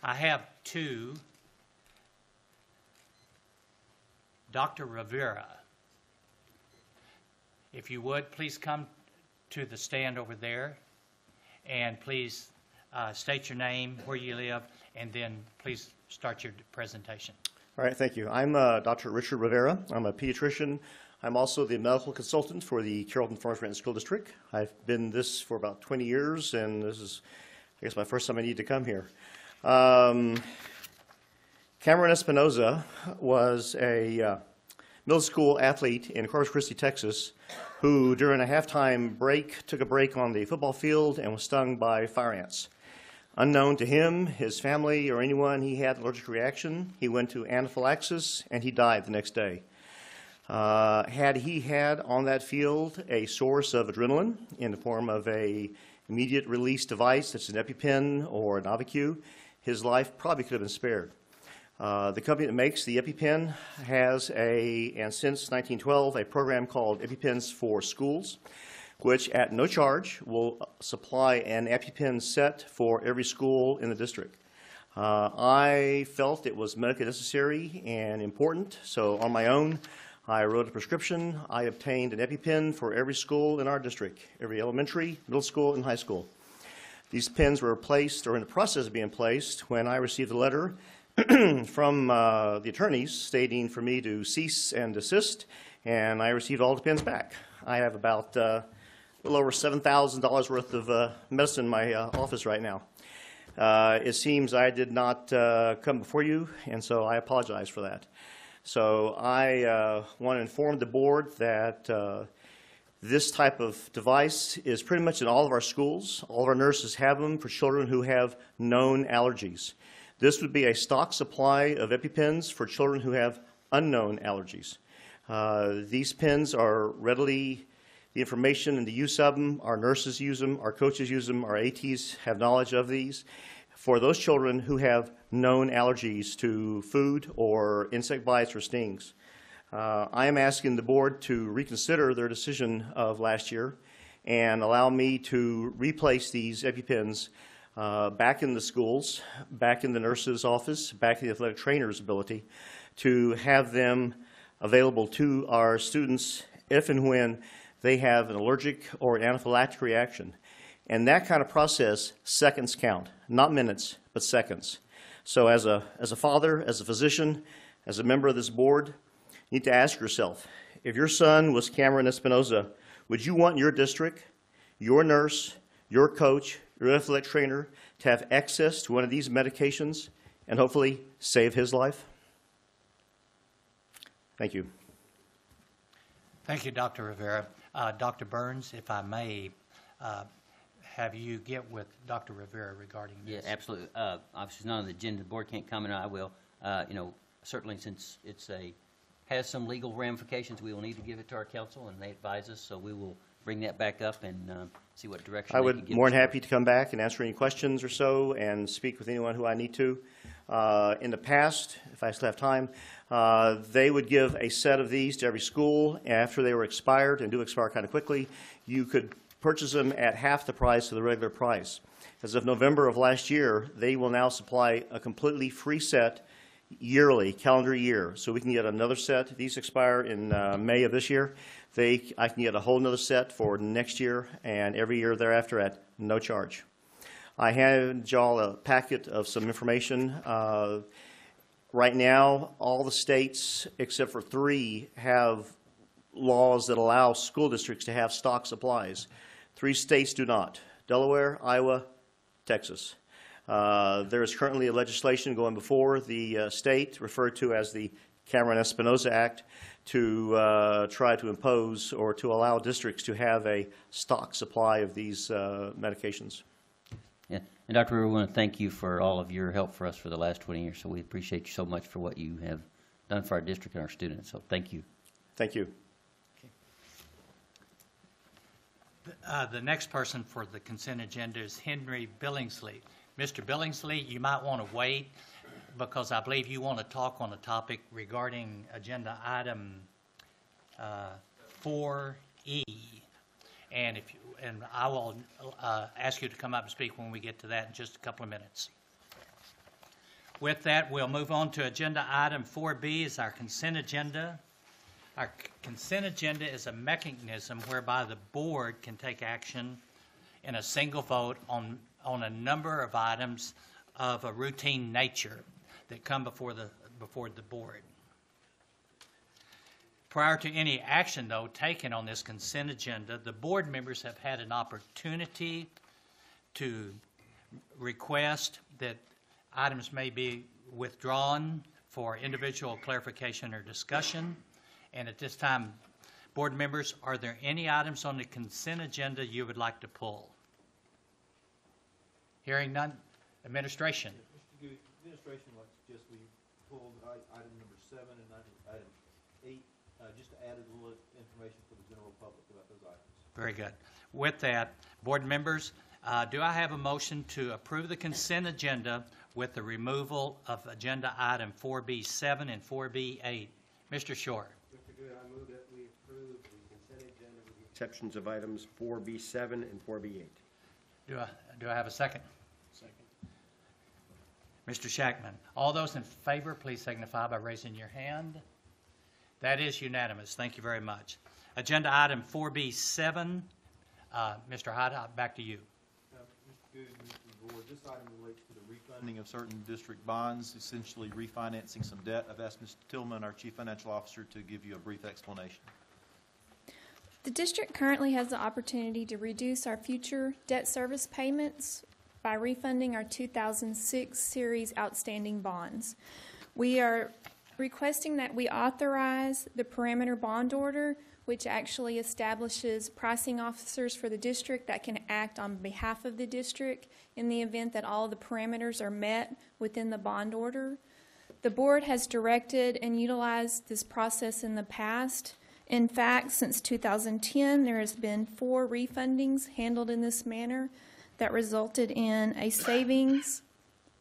Speaker 1: I have 2. Dr. Rivera, if you would, please come to the stand over there, and please state your name, where you live, and then please start your presentation.
Speaker 4: All right, thank you. I'm Dr. Richard Rivera. I'm a pediatrician. I'm also the medical consultant for the Carrollton-Farmers School District. I've been this for about 20 years, and this is, I guess, my first time I need to come here. Cameron Espinoza was a middle school athlete in Corpus Christi, Texas, who during a halftime break took a break on the football field and was stung by fire ants. Unknown to him, his family, or anyone, he had an allergic reaction. He went to anaphylaxis, and he died the next day. Had he had on that field a source of adrenaline in the form of a immediate release device, such as an EpiPen or an Auvi-Q, his life probably could have been spared. The company that makes the EpiPen has and since 1912, a program called EpiPens for Schools, which at no charge will supply an EpiPen set for every school in the district. I felt it was medically necessary and important, so on my own, I wrote a prescription. I obtained an EpiPen for every school in our district, every elementary, middle school, and high school. These pens were placed, or in the process of being placed, when I received a letter from the attorneys stating for me to cease and desist, and I received all the pens back. I have about a little over $7,000 worth of medicine in my office right now. It seems I did not come before you, and so I apologize for that. So I want to inform the board that This type of device is pretty much in all of our schools. All of our nurses have them for children who have known allergies. This would be a stock supply of EpiPens for children who have unknown allergies. These pens are readily, the information and the use of them, our nurses use them, our coaches use them, our ATs have knowledge of these. For those children who have known allergies to food or insect bites or stings. I am asking the board to reconsider their decision of last year and allow me to replace these EpiPens back in the schools, back in the nurse's office, back in the athletic trainer's ability to have them available to our students if and when they have an allergic or an anaphylactic reaction. And that kind of process, seconds count, not minutes, but seconds. So as a father, as a physician, as a member of this board, you need to ask yourself, if your son was Cameron Espinoza, would you want your district, your nurse, your coach, your athletic trainer to have access to one of these medications and hopefully save his life? Thank you.
Speaker 1: Thank you, Dr. Rivera. Dr. Burns, if I may, have you get with Dr. Rivera regarding this?
Speaker 3: Yeah, absolutely. Obviously, none of the agenda, the board can't comment on. I will. Certainly, since it's has some legal ramifications, we will need to give it to our council, and they advise us, so we will bring that back up and see what direction
Speaker 4: I
Speaker 3: they
Speaker 4: would
Speaker 3: can
Speaker 4: be
Speaker 3: give
Speaker 4: more
Speaker 3: us.
Speaker 4: than happy to come back and answer any questions or so and speak with anyone who I need to. In the past, if I still have time, they would give a set of these to every school after they were expired, and do expire kind of quickly. You could purchase them at half the price of the regular price. As of November of last year, they will now supply a completely free set yearly, calendar year. So we can get another set. These expire in May of this year. I can get a whole nother set for next year and every year thereafter at no charge. I had y'all a packet of some information. Right now, all the states except for 3 have laws that allow school districts to have stock supplies. 3 states do not: Delaware, Iowa, Texas. There is currently a legislation going before the state, referred to as the Cameron Espinoza Act, to try to impose or to allow districts to have a stock supply of these medications.
Speaker 3: Yeah. And Dr. Rivera, we want to thank you for all of your help for us for the last 20 years. So we appreciate you so much for what you have done for our district and our students. So thank you.
Speaker 4: Thank you.
Speaker 1: The next person for the consent agenda is Henry Billingsley. Mr. Billingsley, you might want to wait because I believe you want to talk on a topic regarding agenda item 4E. And I will ask you to come up and speak when we get to that in just a couple of minutes. With that, we'll move on to agenda item 4B, is our consent agenda. Our consent agenda is a mechanism whereby the board can take action in a single vote on a number of items of a routine nature that come before the board. Prior to any action, though, taken on this consent agenda, the board members have had an opportunity to request that items may be withdrawn for individual clarification or discussion. And at this time, board members, are there any items on the consent agenda you would like to pull? Hearing none. Administration.
Speaker 5: Mr. Good, administration would like to suggest we pull item number 7 and item 8, just to add a little information for the general public about those items.
Speaker 1: Very good. With that, board members, do I have a motion to approve the consent agenda with the removal of agenda item 4B7 and 4B8? Mr. Shore.
Speaker 21: Mr. Good, I move that we approve the consent agenda with the exceptions of items 4B7 and 4B8.
Speaker 1: Do I have a second? Second. Mr. Shackman. All those in favor, please signify by raising your hand. That is unanimous. Thank you very much. Agenda item 4B7. Mr. Hyde, back to you.
Speaker 5: Mr. Good, Mr. Board, this item relates to the refunding of certain district bonds, essentially refinancing some debt. I've asked Mr. Tillman, our Chief Financial Officer, to give you a brief explanation.
Speaker 9: The district currently has the opportunity to reduce our future debt service payments by refunding our 2006 series outstanding bonds. We are
Speaker 6: requesting that we authorize the parameter bond order, which actually establishes pricing officers for the district that can act on behalf of the district in the event that all the parameters are met within the bond order. The board has directed and utilized this process in the past. In fact, since 2010, there has been 4 refundings handled in this manner that resulted in a savings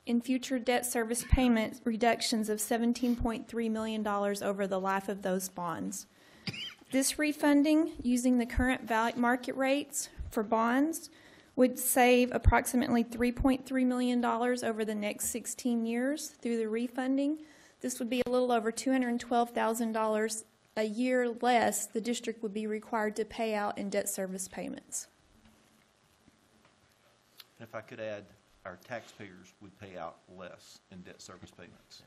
Speaker 6: in future debt service payment reductions of $17.3 million over the life of those bonds. This refunding, using the current market rates for bonds, would save approximately $3.3 million over the next 16 years through the refunding. This would be a little over $212,000 a year less the district would be required to pay out in debt service payments.
Speaker 5: And if I could add, our taxpayers would pay out less in debt service payments.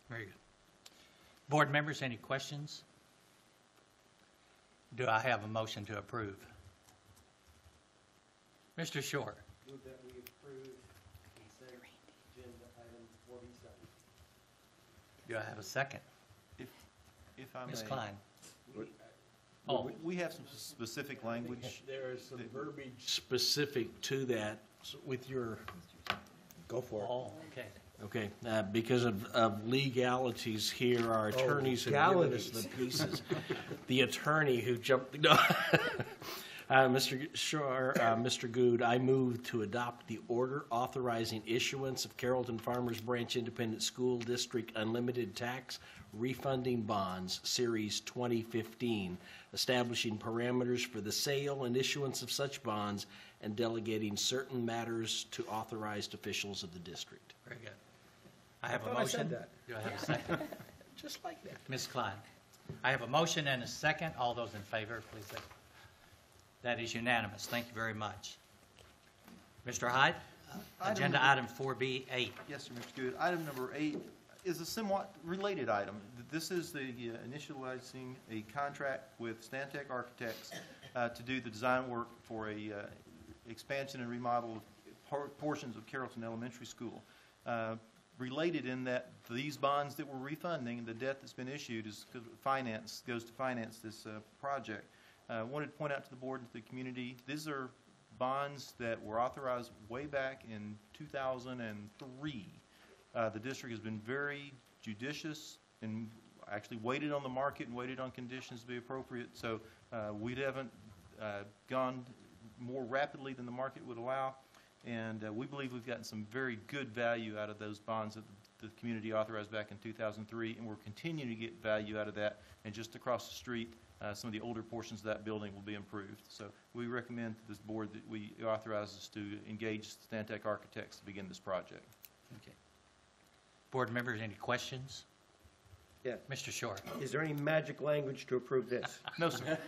Speaker 1: Very good. Board members, any questions? Do I have a motion to approve? Mr. Shore.
Speaker 21: Move that we approve consent agenda item 47.
Speaker 1: Do I have a second?
Speaker 5: If I may.
Speaker 1: Ms. Klein.
Speaker 5: We have some specific language.
Speaker 19: There is some verbiage specific to that with your, go for it.
Speaker 1: Oh, okay.
Speaker 19: Okay, because of legalities here, our attorneys have given us the pieces. The attorney who jumped, no. Mr. Shore, Mr. Good, I move to adopt the order authorizing issuance of Carrollton-Farmers Branch Independent School District Unlimited Tax Refunding Bonds, Series 2015, establishing parameters for the sale and issuance of such bonds and delegating certain matters to authorized officials of the district.
Speaker 1: Very good. I have a
Speaker 19: I
Speaker 1: motion.
Speaker 19: said that.
Speaker 1: Do I have a second?
Speaker 19: Just like that.
Speaker 1: Ms. Klein. I have a motion and a second. All those in favor, please say. That is unanimous. Thank you very much. Mr. Hyde, agenda item 4B8.
Speaker 5: Yes, sir, Mr. Good. Item number 8 is a somewhat related item. This is the initializing a contract with Stantec Architects to do the design work for a expansion and remodel of portions of Carrollton Elementary School. Related in that these bonds that we're refunding, the debt that's been issued goes to finance this project. I wanted to point out to the board and to the community, these are bonds that were authorized way back in 2003. The district has been very judicious and actually waited on the market and waited on conditions to be appropriate. So we haven't gone more rapidly than the market would allow. And we believe we've gotten some very good value out of those bonds that the community authorized back in 2003, and we're continuing to get value out of that. And just across the street, some of the older portions of that building will be improved. So we recommend to this board that we authorize us to engage Stantec Architects to begin this project.
Speaker 1: Okay. Board members, any questions?
Speaker 21: Yeah.
Speaker 1: Mr. Shore.
Speaker 21: Is there any magic language to approve this?
Speaker 5: No, sir.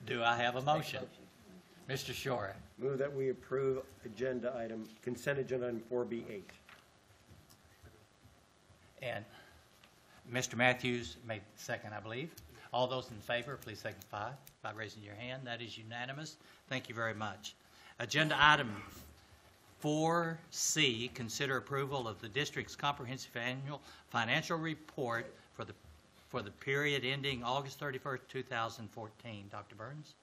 Speaker 1: Do I have a motion? Mr. Shore.
Speaker 21: Move that we approve consent agenda item 4B8.
Speaker 1: And Mr. Matthews made second, I believe. All those in favor, please signify by raising your hand. That is unanimous. Thank you very much. Agenda item 4C, consider approval of the district's comprehensive annual financial report for the period ending August 31st, 2014. Dr. Burns?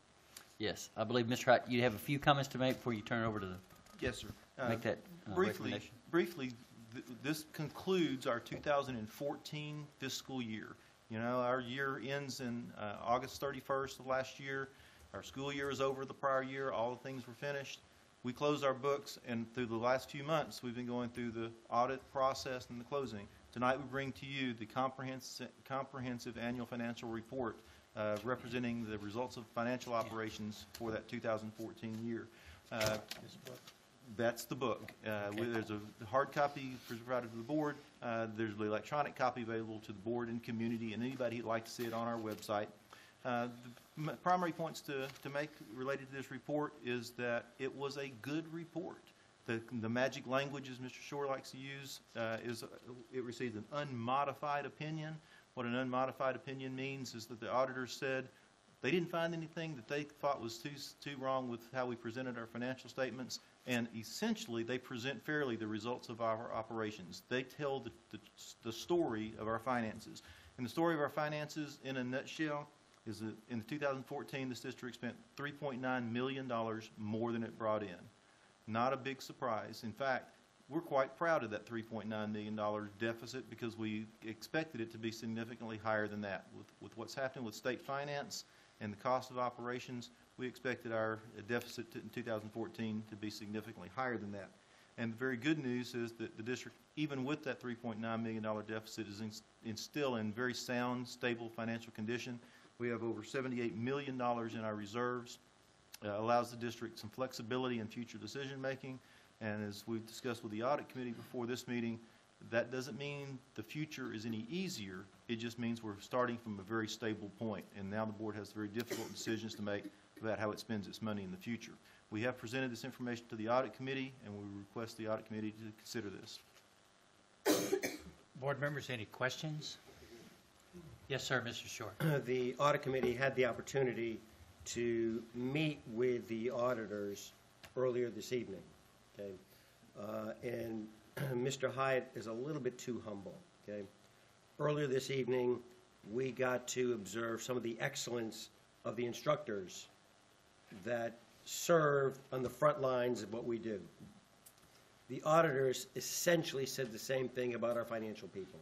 Speaker 3: Yes, I believe, Mr. Hart, you have a few comments to make before you turn it over to the...
Speaker 5: Yes, sir.
Speaker 3: Make that recommendation.
Speaker 5: Briefly, this concludes our 2014 fiscal year. You know, our year ends in August 31st of last year. Our school year is over the prior year. All the things were finished. We closed our books, and through the last few months, we've been going through the audit process and the closing. Tonight, we bring to you the comprehensive annual financial report representing the results of financial operations for that 2014 year. That's the book. There's a hard copy provided to the board. There's an electronic copy available to the board and community and anybody who'd like to see it on our website. The primary points to make related to this report is that it was a good report. The magic language, as Mr. Shore likes to use, is it received an unmodified opinion. What an unmodified opinion means is that the auditors said they didn't find anything that they thought was too wrong with how we presented our financial statements, And essentially, they present fairly the results of our operations. They tell the story of our finances. And the story of our finances, in a nutshell, is that in 2014, this district spent $3.9 million more than it brought in. Not a big surprise. In fact, we're quite proud of that $3.9 million deficit because we expected it to be significantly higher than that. With what's happening with state finance and the cost of operations, we expected our deficit in 2014 to be significantly higher than that. And the very good news is that the district, even with that $3.9 million deficit, is still in very sound, stable financial condition. We have over $78 million in our reserves. Allows the district some flexibility in future decision making. And as we've discussed with the audit committee before this meeting, that doesn't mean the future is any easier. It just means we're starting from a very stable point. And now the board has very difficult decisions to make about how it spends its money in the future. We have presented this information to the audit committee, and we request the audit committee to consider this.
Speaker 1: Board members, any questions? Yes, sir, Mr. Short.
Speaker 21: The audit committee had the opportunity to meet with the auditors earlier this evening, okay? And Mr. Hyatt is a little bit too humble, okay? Earlier this evening, we got to observe some of the excellence of the instructors that serve on the front lines of what we do. The auditors essentially said the same thing about our financial people.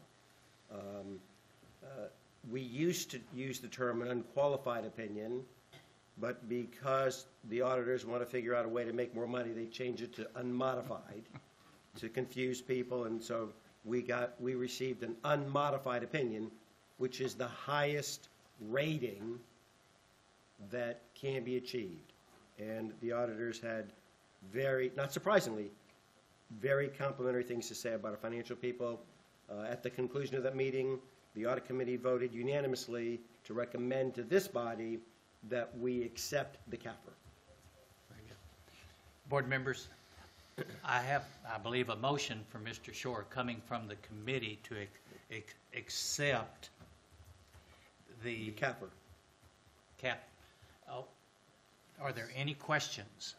Speaker 21: We used to use the term an unqualified opinion, but because the auditors want to figure out a way to make more money, they change it to unmodified to confuse people, and so we received an unmodified opinion, which is the highest rating that can be achieved. And the auditors had very, not surprisingly, very complimentary things to say about our financial people. At the conclusion of that meeting, the audit committee voted unanimously to recommend to this body that we accept the CAFR.
Speaker 1: Board members, I have, I believe, a motion from Mr. Shore coming from the committee to accept the
Speaker 21: CAFR.
Speaker 1: Oh, are there any questions?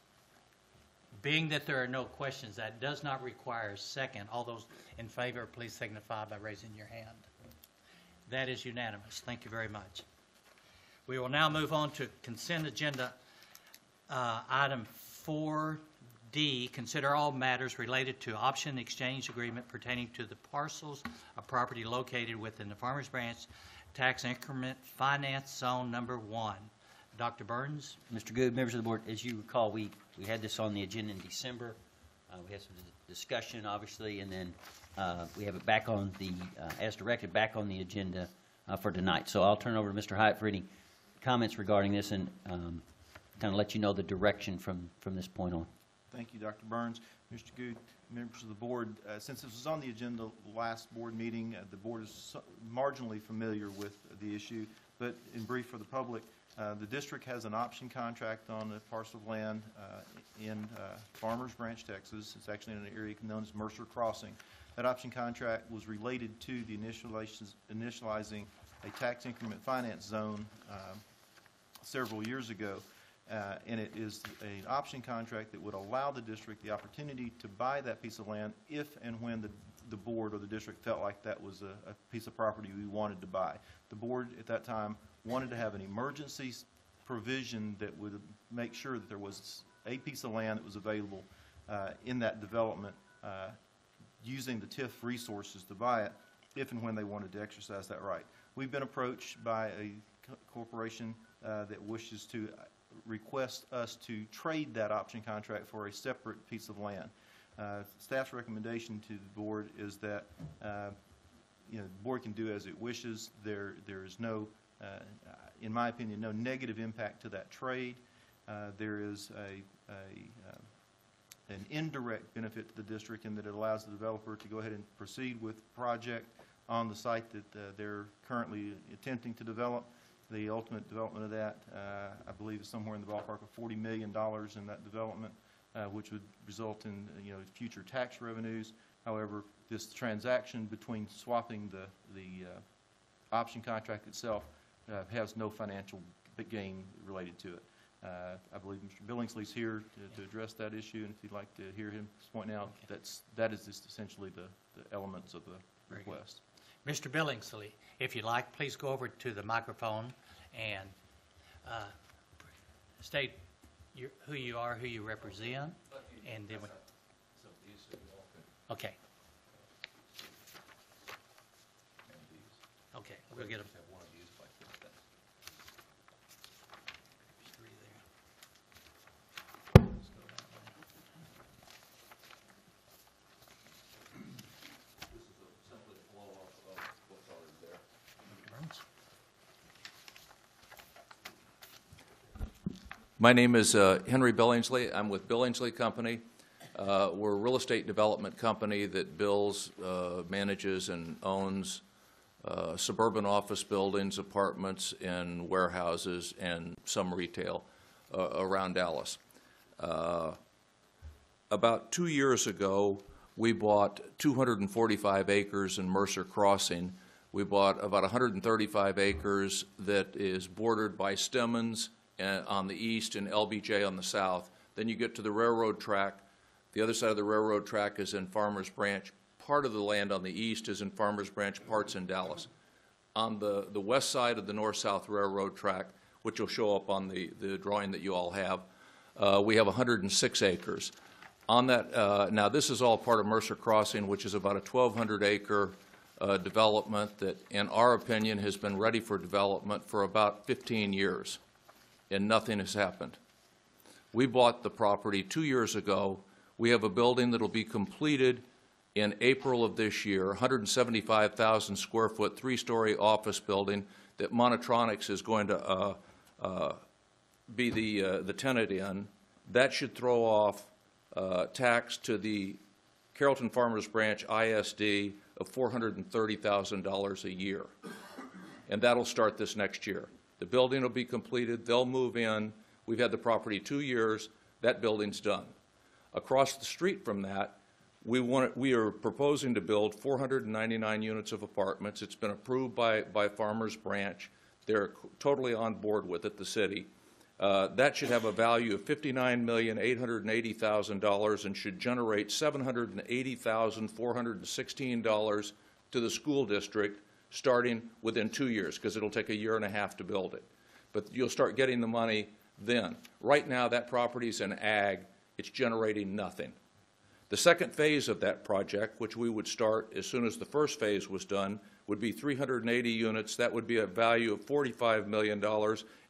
Speaker 1: Being that there are no questions, that does not require a second. All those in favor, please signify by raising your hand. That is unanimous. Thank you very much. We will now move on to consent agenda item 4D. Consider all matters related to option exchange agreement pertaining to the parcels of property located within the Farmers Branch Tax Increment Finance Zone Number 1. Dr. Burns?
Speaker 3: Mr. Good, members of the board, as you recall, we had this on the agenda in December. We had some discussion, obviously, and then we have it back on the, as directed, back on the agenda for tonight. So I'll turn it over to Mr. Hyatt for any comments regarding this and kind of let you know the direction from this point on.
Speaker 5: Thank you, Dr. Burns. Mr. Good, members of the board, since this was on the agenda last board meeting, the board is marginally familiar with the issue, but in brief for the public, the district has an option contract on a parcel of land in Farmers Branch, Texas. It's actually in an area known as Mercer Crossing. That option contract was related to the initializing a tax increment finance zone several years ago. And it is an option contract that would allow the district the opportunity to buy that piece of land if and when the board or the district felt like that was a piece of property we wanted to buy. The board at that time wanted to have an emergency provision that would make sure that there was a piece of land that was available in that development using the TIF resources to buy it if and when they wanted to exercise that right. We've been approached by a corporation that wishes to request us to trade that option contract for a separate piece of land. Staff's recommendation to the board is that the board can do as it wishes. There is no, in my opinion, no negative impact to that trade. There is an indirect benefit to the district in that it allows the developer to go ahead and proceed with the project on the site that they're currently attempting to develop. The ultimate development of that, I believe, is somewhere in the ballpark of $40 million in that development, which would result in future tax revenues. However, this transaction between swapping the option contract itself has no financial gain related to it. I believe Mr. Billingsley's here to address that issue, and if you'd like to hear him point out, that is just essentially the elements of the request.
Speaker 1: Mr. Billingsley, if you'd like, please go over to the microphone and state who you are, who you represent, and then okay. Okay, we'll get them.
Speaker 2: My name is Henry Billingsley. I'm with Billingsley Company. We're a real estate development company that builds, manages, and owns suburban office buildings, apartments, and warehouses, and some retail around Dallas. About 2 years ago, we bought 245 acres in Mercer Crossing. We bought about 135 acres that is bordered by Stemmons on the east and LBJ on the south. Then you get to the railroad track. The other side of the railroad track is in Farmers Branch. Part of the land on the east is in Farmers Branch, parts in Dallas. On the west side of the north-south railroad track, which will show up on the drawing that you all have, we have 106 acres. On that, now this is all part of Mercer Crossing, which is about a 1,200-acre development that, in our opinion, has been ready for development for about 15 years. And nothing has happened. We bought the property 2 years ago. We have a building that will be completed in April of this year, 175,000 square foot, 3-story office building that Monotronics is going to be the tenant in. That should throw off tax to the Carrollton-Farmers branch ISD of $430,000 a year. And that'll start this next year. The building will be completed. They'll move in. We've had the property 2 years. That building's done. Across the street from that, we are proposing to build 499 units of apartments. It's been approved by Farmers Branch. They're totally on board with it, the city. That should have a value of $59,880,000 and should generate $780,416 to the school district starting within 2 years, because it'll take 1.5 years to build it. But you'll start getting the money then. Right now, that property's in ag. It's generating nothing. The second phase of that project, which we would start as soon as the first phase was done, would be 380 units. That would be a value of $45 million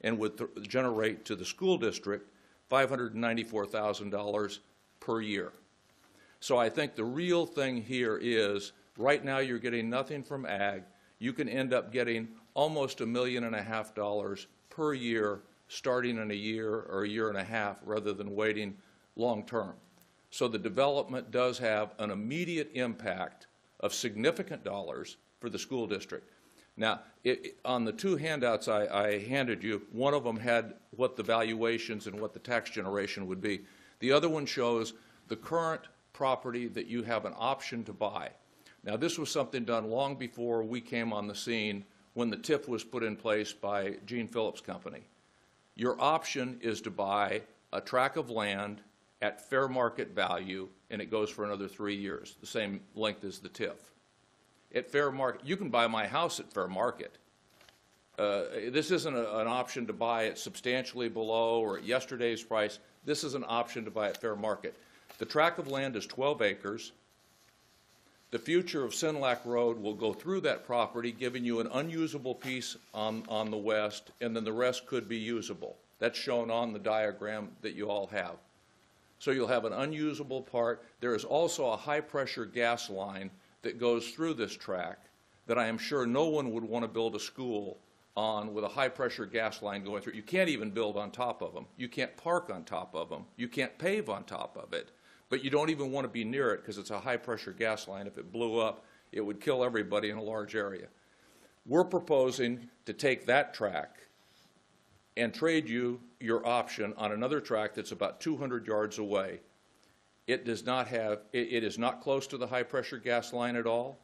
Speaker 2: and would generate to the school district $594,000 per year. So I think the real thing here is, right now you're getting nothing from ag. You can end up getting almost $1.5 million per year starting in 1 year or 1.5 years rather than waiting long term. So the development does have an immediate impact of significant dollars for the school district. Now, on the 2 handouts I handed you, one of them had what the valuations and what the tax generation would be. The other one shows the current property that you have an option to buy. Now, this was something done long before we came on the scene when the TIF was put in place by Gene Phillips' company. Your option is to buy a tract of land at fair market value, and it goes for another 3 years, the same length as the TIF. At fair market, you can buy my house at fair market. This isn't an option to buy it substantially below or at yesterday's price. This is an option to buy at fair market. The tract of land is 12 acres. The future of Sinlac Road will go through that property, giving you an unusable piece on the west, and then the rest could be usable. That's shown on the diagram that you all have. So you'll have an unusable part. There is also a high-pressure gas line that goes through this tract that I am sure no one would want to build a school on with a high-pressure gas line going through. You can't even build on top of them. You can't park on top of them. You can't pave on top of it. But you don't even want to be near it because it's a high-pressure gas line. If it blew up, it would kill everybody in a large area. We're proposing to take that tract and trade you your option on another tract that's about 200 yards away. It does not have, it is not close to the high-pressure gas line at all.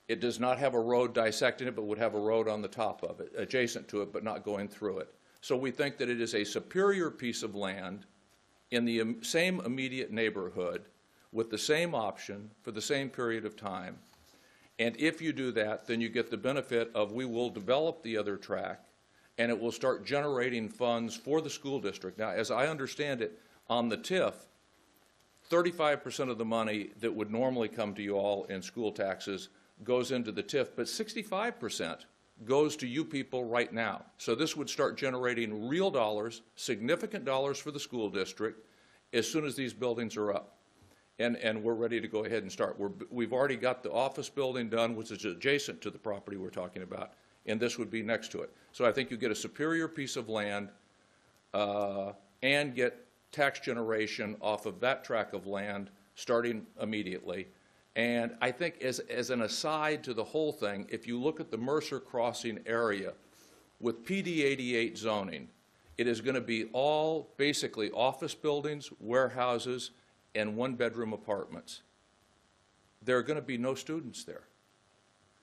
Speaker 2: It does not have a road dissecting it, but would have a road on the top of it, adjacent to it, but not going through it. So we think that it is a superior piece of land in the same immediate neighborhood with the same option for the same period of time. And if you do that, then you get the benefit of we will develop the other track and it will start generating funds for the school district. Now, as I understand it, on the TIF, 35% of the money that would normally come to you all in school taxes goes into the TIF, but 65% goes to you people right now. So this would start generating real dollars, significant dollars for the school district as soon as these buildings are up. And we're ready to go ahead and start. We've already got the office building done, which is adjacent to the property we're talking about, and this would be next to it. So I think you get a superior piece of land and get tax generation off of that tract of land starting immediately. And I think as an aside to the whole thing, if you look at the Mercer Crossing area with PD 88 zoning, it is going to be all basically office buildings, warehouses, and one-bedroom apartments. There are going to be no students there.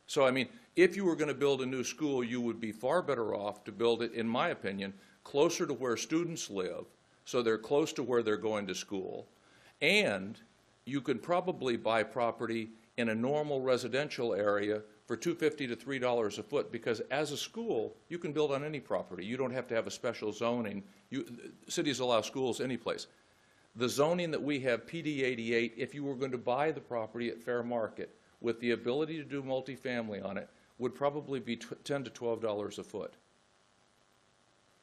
Speaker 2: So, I mean, if you were going to build a new school, you would be far better off to build it, in my opinion, closer to where students live, so they're close to where they're going to school. And you could probably buy property in a normal residential area for $2.50 to $3 a foot, because as a school, you can build on any property. You don't have to have a special zoning. Cities allow schools any place. The zoning that we have, PD 88, if you were going to buy the property at fair market with the ability to do multifamily on it, would probably be $10 to $12 a foot.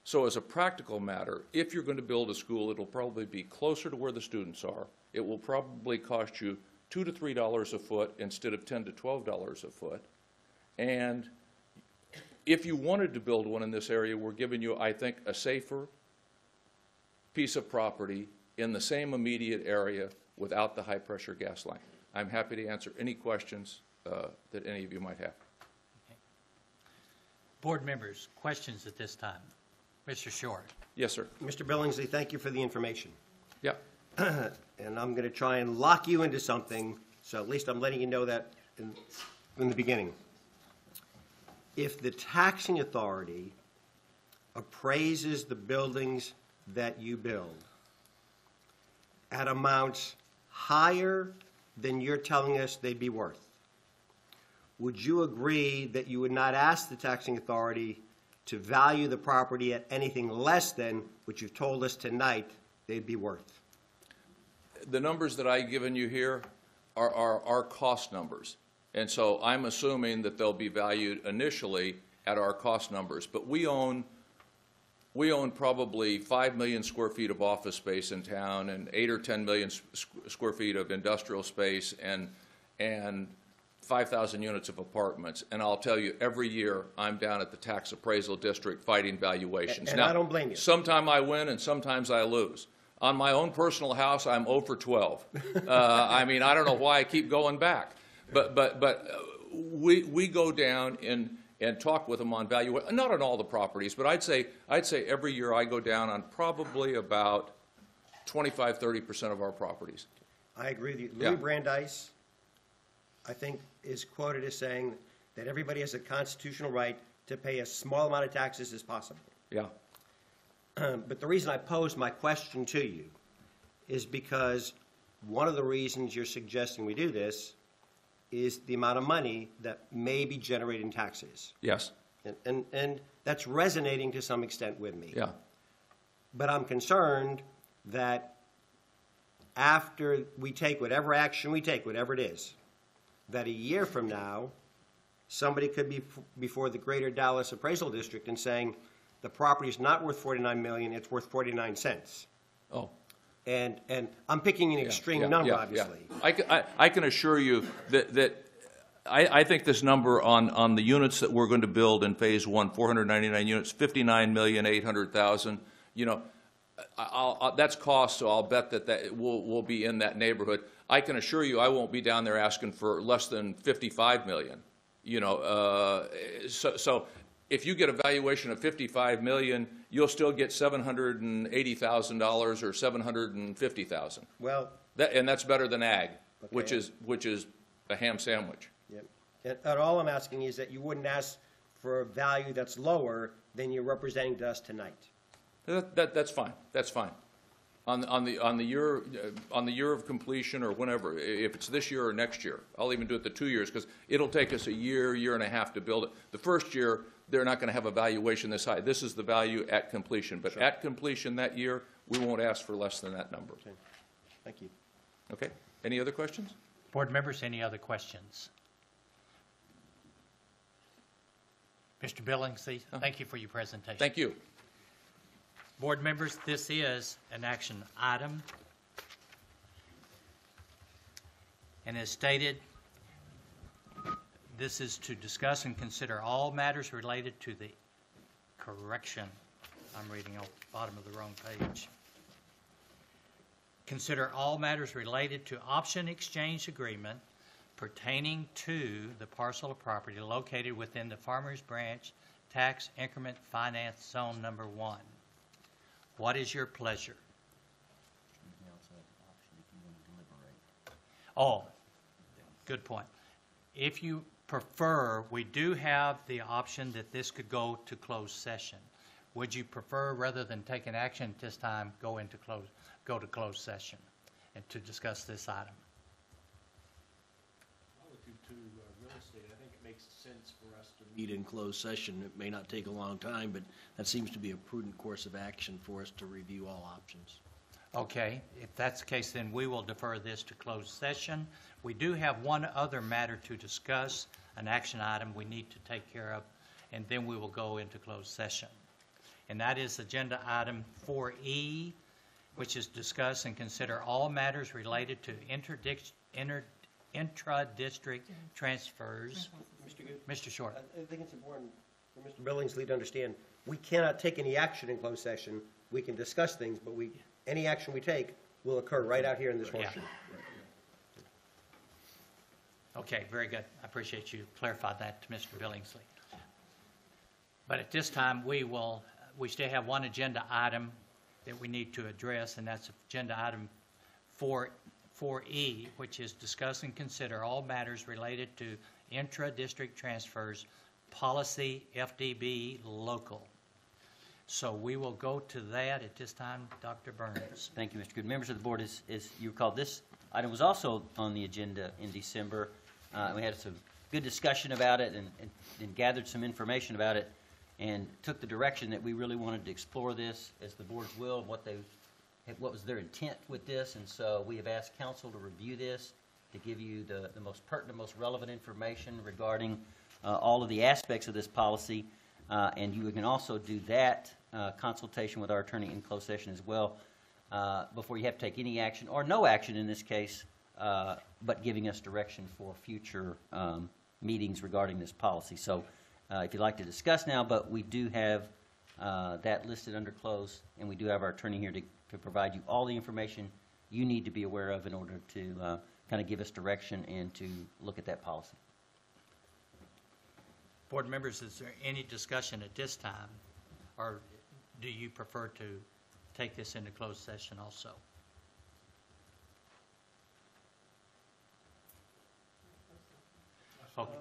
Speaker 2: So as a practical matter, if you're going to build a school, it'll probably be closer to where the students are. It will probably cost you $2 to $3 a foot instead of $10 to $12 a foot. And if you wanted to build one in this area, we're giving you, I think, a safer piece of property in the same immediate area without the high-pressure gas line. I'm happy to answer any questions that any of you might have.
Speaker 1: Okay. Board members, questions at this time? Mr. Short.
Speaker 2: Yes, sir.
Speaker 21: Mr. Billingsley, thank you for the information.
Speaker 2: Yeah.
Speaker 21: And I'm going to try and lock you into something, so at least I'm letting you know that in the beginning. If the taxing authority appraises the buildings that you build at amounts higher than you're telling us they'd be worth, would you agree that you would not ask the taxing authority to value the property at anything less than what you've told us tonight they'd be worth?
Speaker 2: The numbers that I've given you here are cost numbers. And so I'm assuming that they'll be valued initially at our cost numbers. But we own probably 5 million square feet of office space in town and 8 or 10 million square feet of industrial space and 5,000 units of apartments. And I'll tell you, every year I'm down at the tax appraisal district fighting valuations.
Speaker 21: And
Speaker 2: now,
Speaker 21: I don't blame you.
Speaker 2: Sometimes I win and sometimes I lose. On my own personal house, I'm 0 for 12. I mean, I don't know why I keep going back. But we go down and talk with them on value, not on all the properties, but I'd say every year I go down on probably about 25–30% of our properties.
Speaker 21: I agree with you. Louis Brandeis, I think, is quoted as saying that everybody has a constitutional right to pay as small amount of taxes as possible.
Speaker 2: Yeah.
Speaker 21: But the reason I posed my question to you is because one of the reasons you're suggesting we do this is the amount of money that may be generated in taxes.
Speaker 2: Yes.
Speaker 21: And that's resonating to some extent with me.
Speaker 2: Yeah.
Speaker 21: But I'm concerned that after we take whatever action we take, whatever it is, that a year from now, somebody could be before the Greater Dallas Appraisal District and saying, the property is not worth $49 million, it's worth 49 cents.
Speaker 2: Oh.
Speaker 21: And I'm picking an extreme number, obviously.
Speaker 2: I can assure you that I think this number on the units that we're going to build in Phase 1, 499 units, 59,800,000, you know, that's cost, so I'll bet that will be in that neighborhood. I can assure you I won't be down there asking for less than 55 million, you know. So if you get a valuation of 55 million, you'll still get $780,000 or 750,000.
Speaker 21: Well,
Speaker 2: and that's better than ag,
Speaker 21: okay.
Speaker 2: which is a ham sandwich.
Speaker 21: Yep. And all I'm asking is that you wouldn't ask for a value that's lower than you're representing to us tonight.
Speaker 2: That's fine, that's fine. On the year of completion or whenever, if it's this year or next year, I'll even do it the 2 years, because it'll take us a year and a half to build it. The first year, they're not going to have a valuation this high. This is the value at completion, but at completion that year, we won't ask for less than that number.
Speaker 21: Okay. Thank you.
Speaker 2: Okay, any other questions?
Speaker 1: Board members, any other questions? Mr. Billingsley, thank you for your presentation.
Speaker 2: Thank you.
Speaker 1: Board members, this is an action item. And as stated, this is to discuss and consider all matters related to the correction. I'm reading off the bottom of the wrong page. Consider all matters related to option exchange agreement pertaining to the parcel of property located within the Farmers Branch Tax Increment Finance Zone Number 1. What is your pleasure? Oh, good point. If you prefer, we do have the option that this could go to closed session. Would you prefer, rather than taking action at this time, go to closed session and to discuss this item?
Speaker 19: Relative to real estate, I think it makes sense for us to meet in closed session. It may not take a long time, but that seems to be a prudent course of action for us to review all options.
Speaker 1: Okay, if that's the case, then we will defer this to closed session. We do have one other matter to discuss, an action item we need to take care of, and then we will go into closed session. And that is agenda item 4E, which is discuss and consider all matters related to intra-district transfers. Mr. Short.
Speaker 21: I think it's important for Mr. Billingsley to understand, we cannot take any action in closed session. We can discuss things, but any action we take will occur right out here in this motion.
Speaker 1: Okay, very good. I appreciate you clarified that to Mr. Billingsley. But at this time, we still have one agenda item that we need to address, and that's agenda item 4E, which is discuss and consider all matters related to intra-district transfers, policy FDB local. So we will go to that at this time. Dr. Burns.
Speaker 3: Thank you, Mr. Good. Members of the board, as you recall, this item was also on the agenda in December. We had some good discussion about it and gathered some information about it and took the direction that we really wanted to explore this as the board's will, what was their intent with this. And so we have asked council to review this to give you the most pertinent, most relevant information regarding all of the aspects of this policy. And you can also do that consultation with our attorney in closed session as well before you have to take any action, or no action in this case, but giving us direction for future meetings regarding this policy. So if you'd like to discuss now, but we do have that listed under closed, and we do have our attorney here to provide you all the information you need to be aware of in order to kind of give us direction and to look at that policy.
Speaker 1: Board members, is there any discussion at this time, or do you prefer to take this into closed session also? Okay.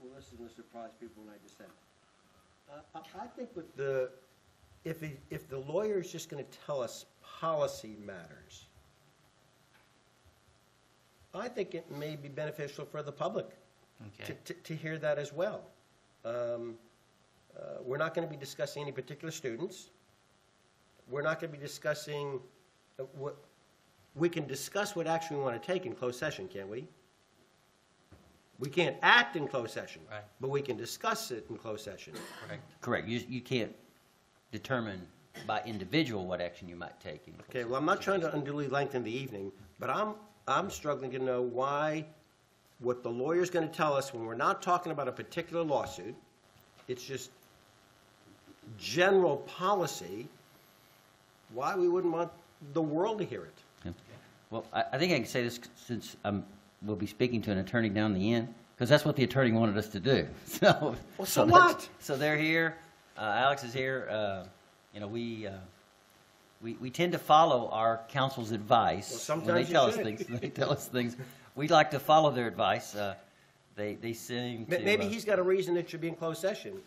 Speaker 21: Well, this is going to surprise people when I just said. I think with if the lawyer is just going to tell us policy matters, I think it may be beneficial for the public to hear that as well. We're not going to be discussing any particular students. We're not going to be discussing what we can discuss what action we want to take in closed session, can't we? We can't act in closed session,
Speaker 1: right,
Speaker 21: but we can discuss it in closed session.
Speaker 3: Correct. You can't determine by individual what action you might take.
Speaker 21: Okay, well, I'm not trying to unduly lengthen the evening, but I'm struggling to know why what the lawyer's going to tell us when we're not talking about a particular lawsuit, it's just general policy, why we wouldn't want the world to hear it.
Speaker 3: Yeah. Well, I think I can say this since we'll be speaking to an attorney down the end, because that's what the attorney wanted us to do. So
Speaker 21: what?
Speaker 3: So they're here. Alex is here. We tend to follow our counsel's advice when they tell us things. They tell us things. We like to follow their advice. They seem to.
Speaker 21: Maybe he's got a reason it should be in closed session.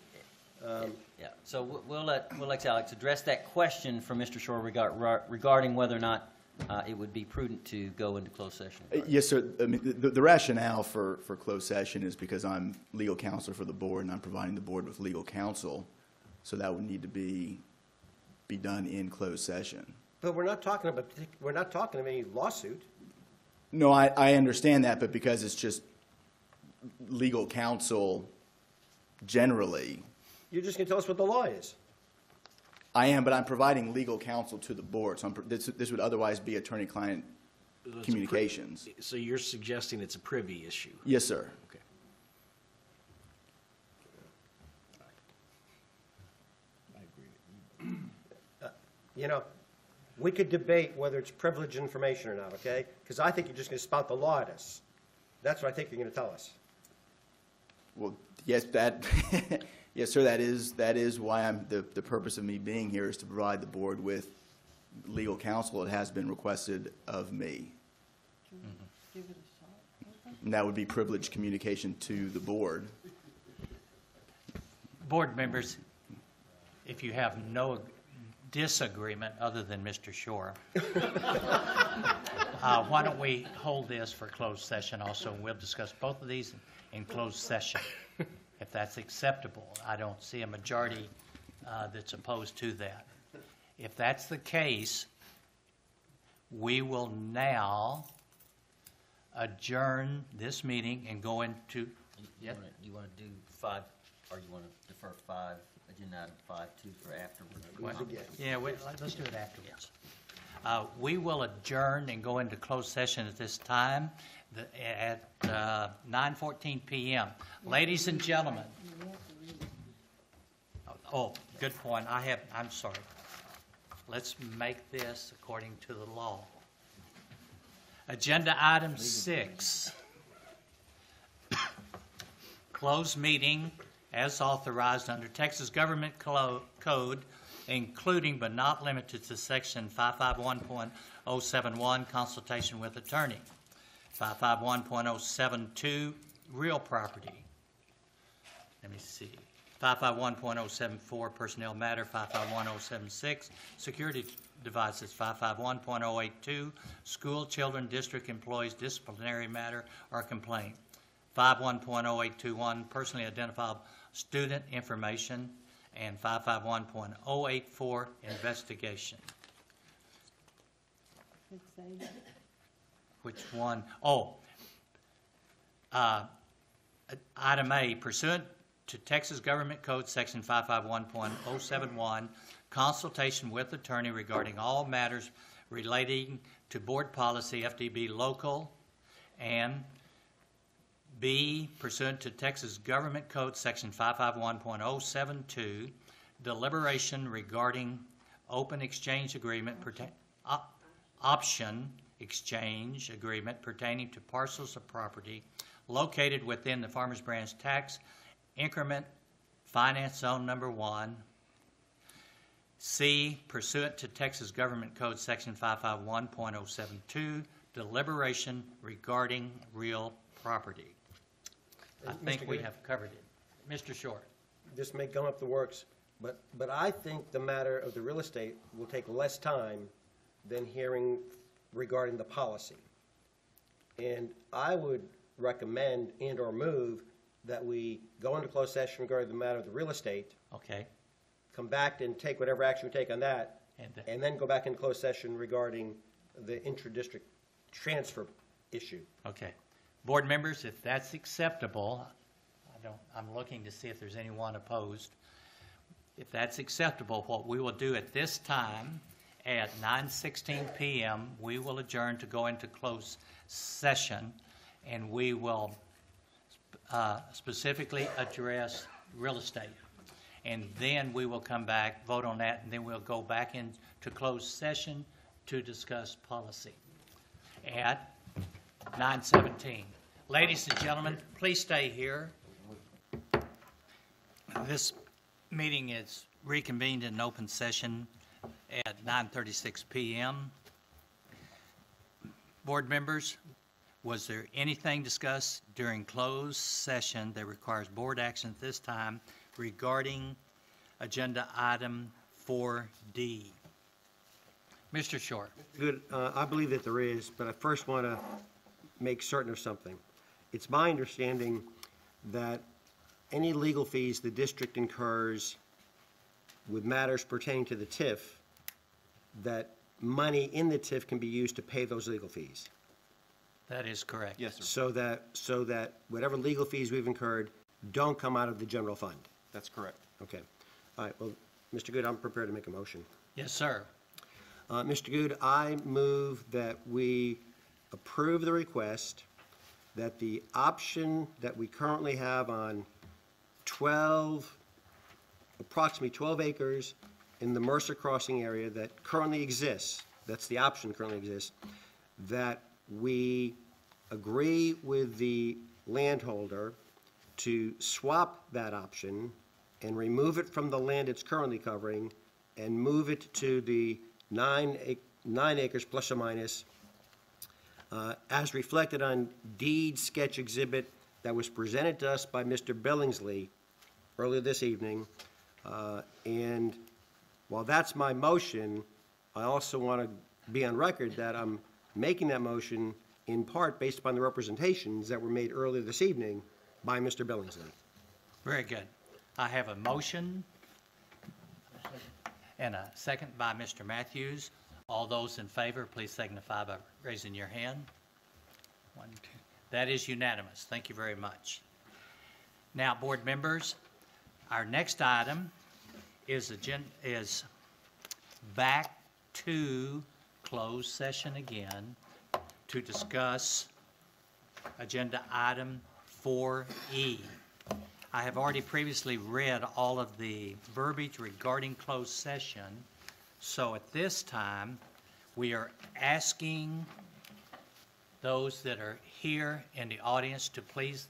Speaker 3: Yeah, so we'll let Alex address that question from Mr. Shore regarding whether or not it would be prudent to go into closed session.
Speaker 13: Yes, sir. I mean, the rationale for closed session is because I'm legal counsel for the board, and I'm providing the board with legal counsel, so that would need to be done in closed session.
Speaker 21: But we're not talking about any lawsuit.
Speaker 13: No, I understand that, but because it's just legal counsel generally.
Speaker 21: You're just going to tell us what the law is.
Speaker 13: I am, but I'm providing legal counsel to the board, so this would otherwise be attorney-client communications.
Speaker 19: So you're suggesting it's a privy issue?
Speaker 13: Yes, sir.
Speaker 19: Okay.
Speaker 21: You know, we could debate whether it's privileged information or not, okay? Because I think you're just going to spout the law at us. That's what I think you're going to tell us.
Speaker 13: Well, yes, yes, sir. That is why I'm the purpose of me being here is to provide the board with legal counsel. It has been requested of me. And that would be privileged communication to the board.
Speaker 1: Board members, if you have no disagreement other than Mr. Shore, why don't we hold this for closed session also, and we'll discuss both of these in closed session, if that's acceptable. I don't see a majority that's opposed to that. If that's the case, we will now adjourn this meeting and go into.
Speaker 3: You want to do 5, or you want to defer 5, agenda item 5 2 for afterwards?
Speaker 1: Yeah, let's do it afterwards. We will adjourn and go into closed session at this time at 9:14 p.m. Ladies and gentlemen. Oh, good point. I'm sorry. Let's make this according to the law. Agenda item 6. Closed meeting as authorized under Texas Government Code, including but not limited to Section 551.071, consultation with attorney. 551.072, real property. Let me see. 551.074, personnel matter. 551.076, security devices. 551.082, school children, district employees, disciplinary matter or complaint. 551.0821, personally identifiable student information. And 551.084, investigation. Which one? Oh, item A, pursuant to Texas Government Code Section 551.071, consultation with attorney regarding all matters relating to board policy, FDB local, and B, pursuant to Texas Government Code Section 551.072, deliberation regarding open exchange agreement, option exchange agreement pertaining to parcels of property located within the Farmers Branch Tax Increment Finance Zone Number 1. C, pursuant to Texas Government Code Section 551.072, deliberation regarding real property. I think we have covered it. Mr. Short.
Speaker 21: This may gum up the works, but I think the matter of the real estate will take less time than hearing regarding the policy. And I would recommend and or move that we go into closed session regarding the matter of the real estate.
Speaker 1: Okay.
Speaker 21: Come back and take whatever action we take on that, and then go back in closed session regarding the intra-district transfer issue.
Speaker 1: Okay. Board members, if that's acceptable, I'm looking to see if there's anyone opposed. If that's acceptable, what we will do at this time at 9:16 p.m., we will adjourn to go into closed session, and we will specifically address real estate. And then we will come back, vote on that, and then we'll go back into closed session to discuss policy at 9:17. Ladies and gentlemen, please stay here. This meeting is reconvened in open session at 9:36 p.m. Board members, Was there anything discussed during closed session that requires board action at this time regarding agenda item 4D? Mr. Short.
Speaker 21: Good. I believe that there is, but I first want to make certain of something. It's my understanding that any legal fees the district incurs with matters pertaining to the TIF, that money in the TIF can be used to pay those legal fees.
Speaker 1: That is correct.
Speaker 5: Yes, sir.
Speaker 21: So that whatever legal fees we've incurred don't come out of the general fund.
Speaker 5: That's correct.
Speaker 21: Okay. All right, well, Mr. Good, I'm prepared to make a motion.
Speaker 1: Yes, sir.
Speaker 21: Mr. Good, I move that we approve the request that the option that we currently have on approximately 12 acres in the Mercer Crossing area that currently exists, that's the option that currently exists, that we agree with the landholder to swap that option and remove it from the land it's currently covering and move it to the 9 acres plus or minus as reflected on deed sketch exhibit that was presented to us by Mr. Billingsley earlier this evening. And while that's my motion, I also want to be on record that I'm making that motion in part based upon the representations that were made earlier this evening by Mr. Billingsley.
Speaker 1: Very good. I have a motion and a second by Mr. Matthews. All those in favor, please signify by raising your hand. 1, 2. That is unanimous. Thank you very much. Now, board members, our next item is back to closed session again to discuss agenda item 4E. I have already previously read all of the verbiage regarding closed session, so at this time, we are asking those that are here in the audience to please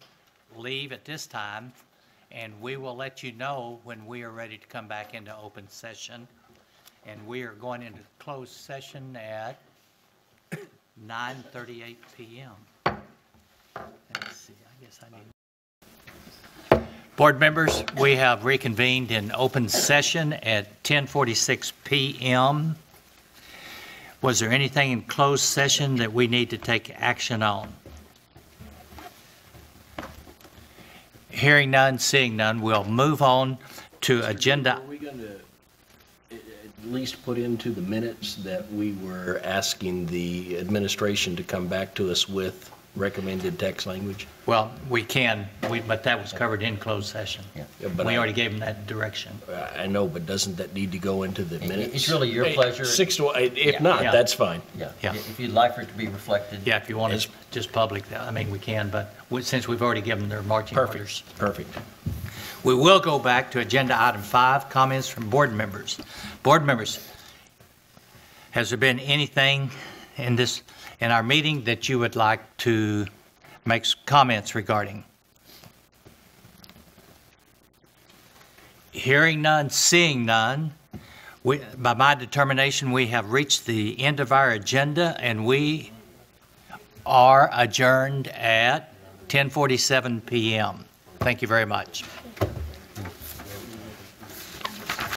Speaker 1: leave at this time, and we will let you know when we are ready to come back into open session. And we are going into closed session at 9:38 p.m. Let's see, I guess I need... Board members, we have reconvened in open session at 10:46 p.m. Was there anything in closed session that we need to take action on? Hearing none, seeing none, we'll move on to agenda.
Speaker 19: Are we going to at least put into the minutes that we were asking the administration to come back to us with recommended text language?
Speaker 1: Well, we can, but that was covered in closed session.
Speaker 19: Yeah, but
Speaker 1: We already gave them that direction.
Speaker 19: I know, but doesn't that need to go into the minutes?
Speaker 3: It's really your pleasure.
Speaker 19: 6 to 8, if
Speaker 3: Yeah.
Speaker 19: not,
Speaker 1: Yeah.
Speaker 19: that's fine.
Speaker 3: Yeah,
Speaker 1: Yeah.
Speaker 3: if you'd like for it to be reflected.
Speaker 1: Yeah, if you want to just public, I mean, we can, but since we've already given them their marching orders.
Speaker 19: Perfect.
Speaker 1: We will go back to agenda item 5, comments from board members. Board members, has there been anything in our meeting that you would like to make comments regarding? Hearing none, seeing none, by my determination, we have reached the end of our agenda, and we are adjourned at 10:47 p.m. Thank you very much.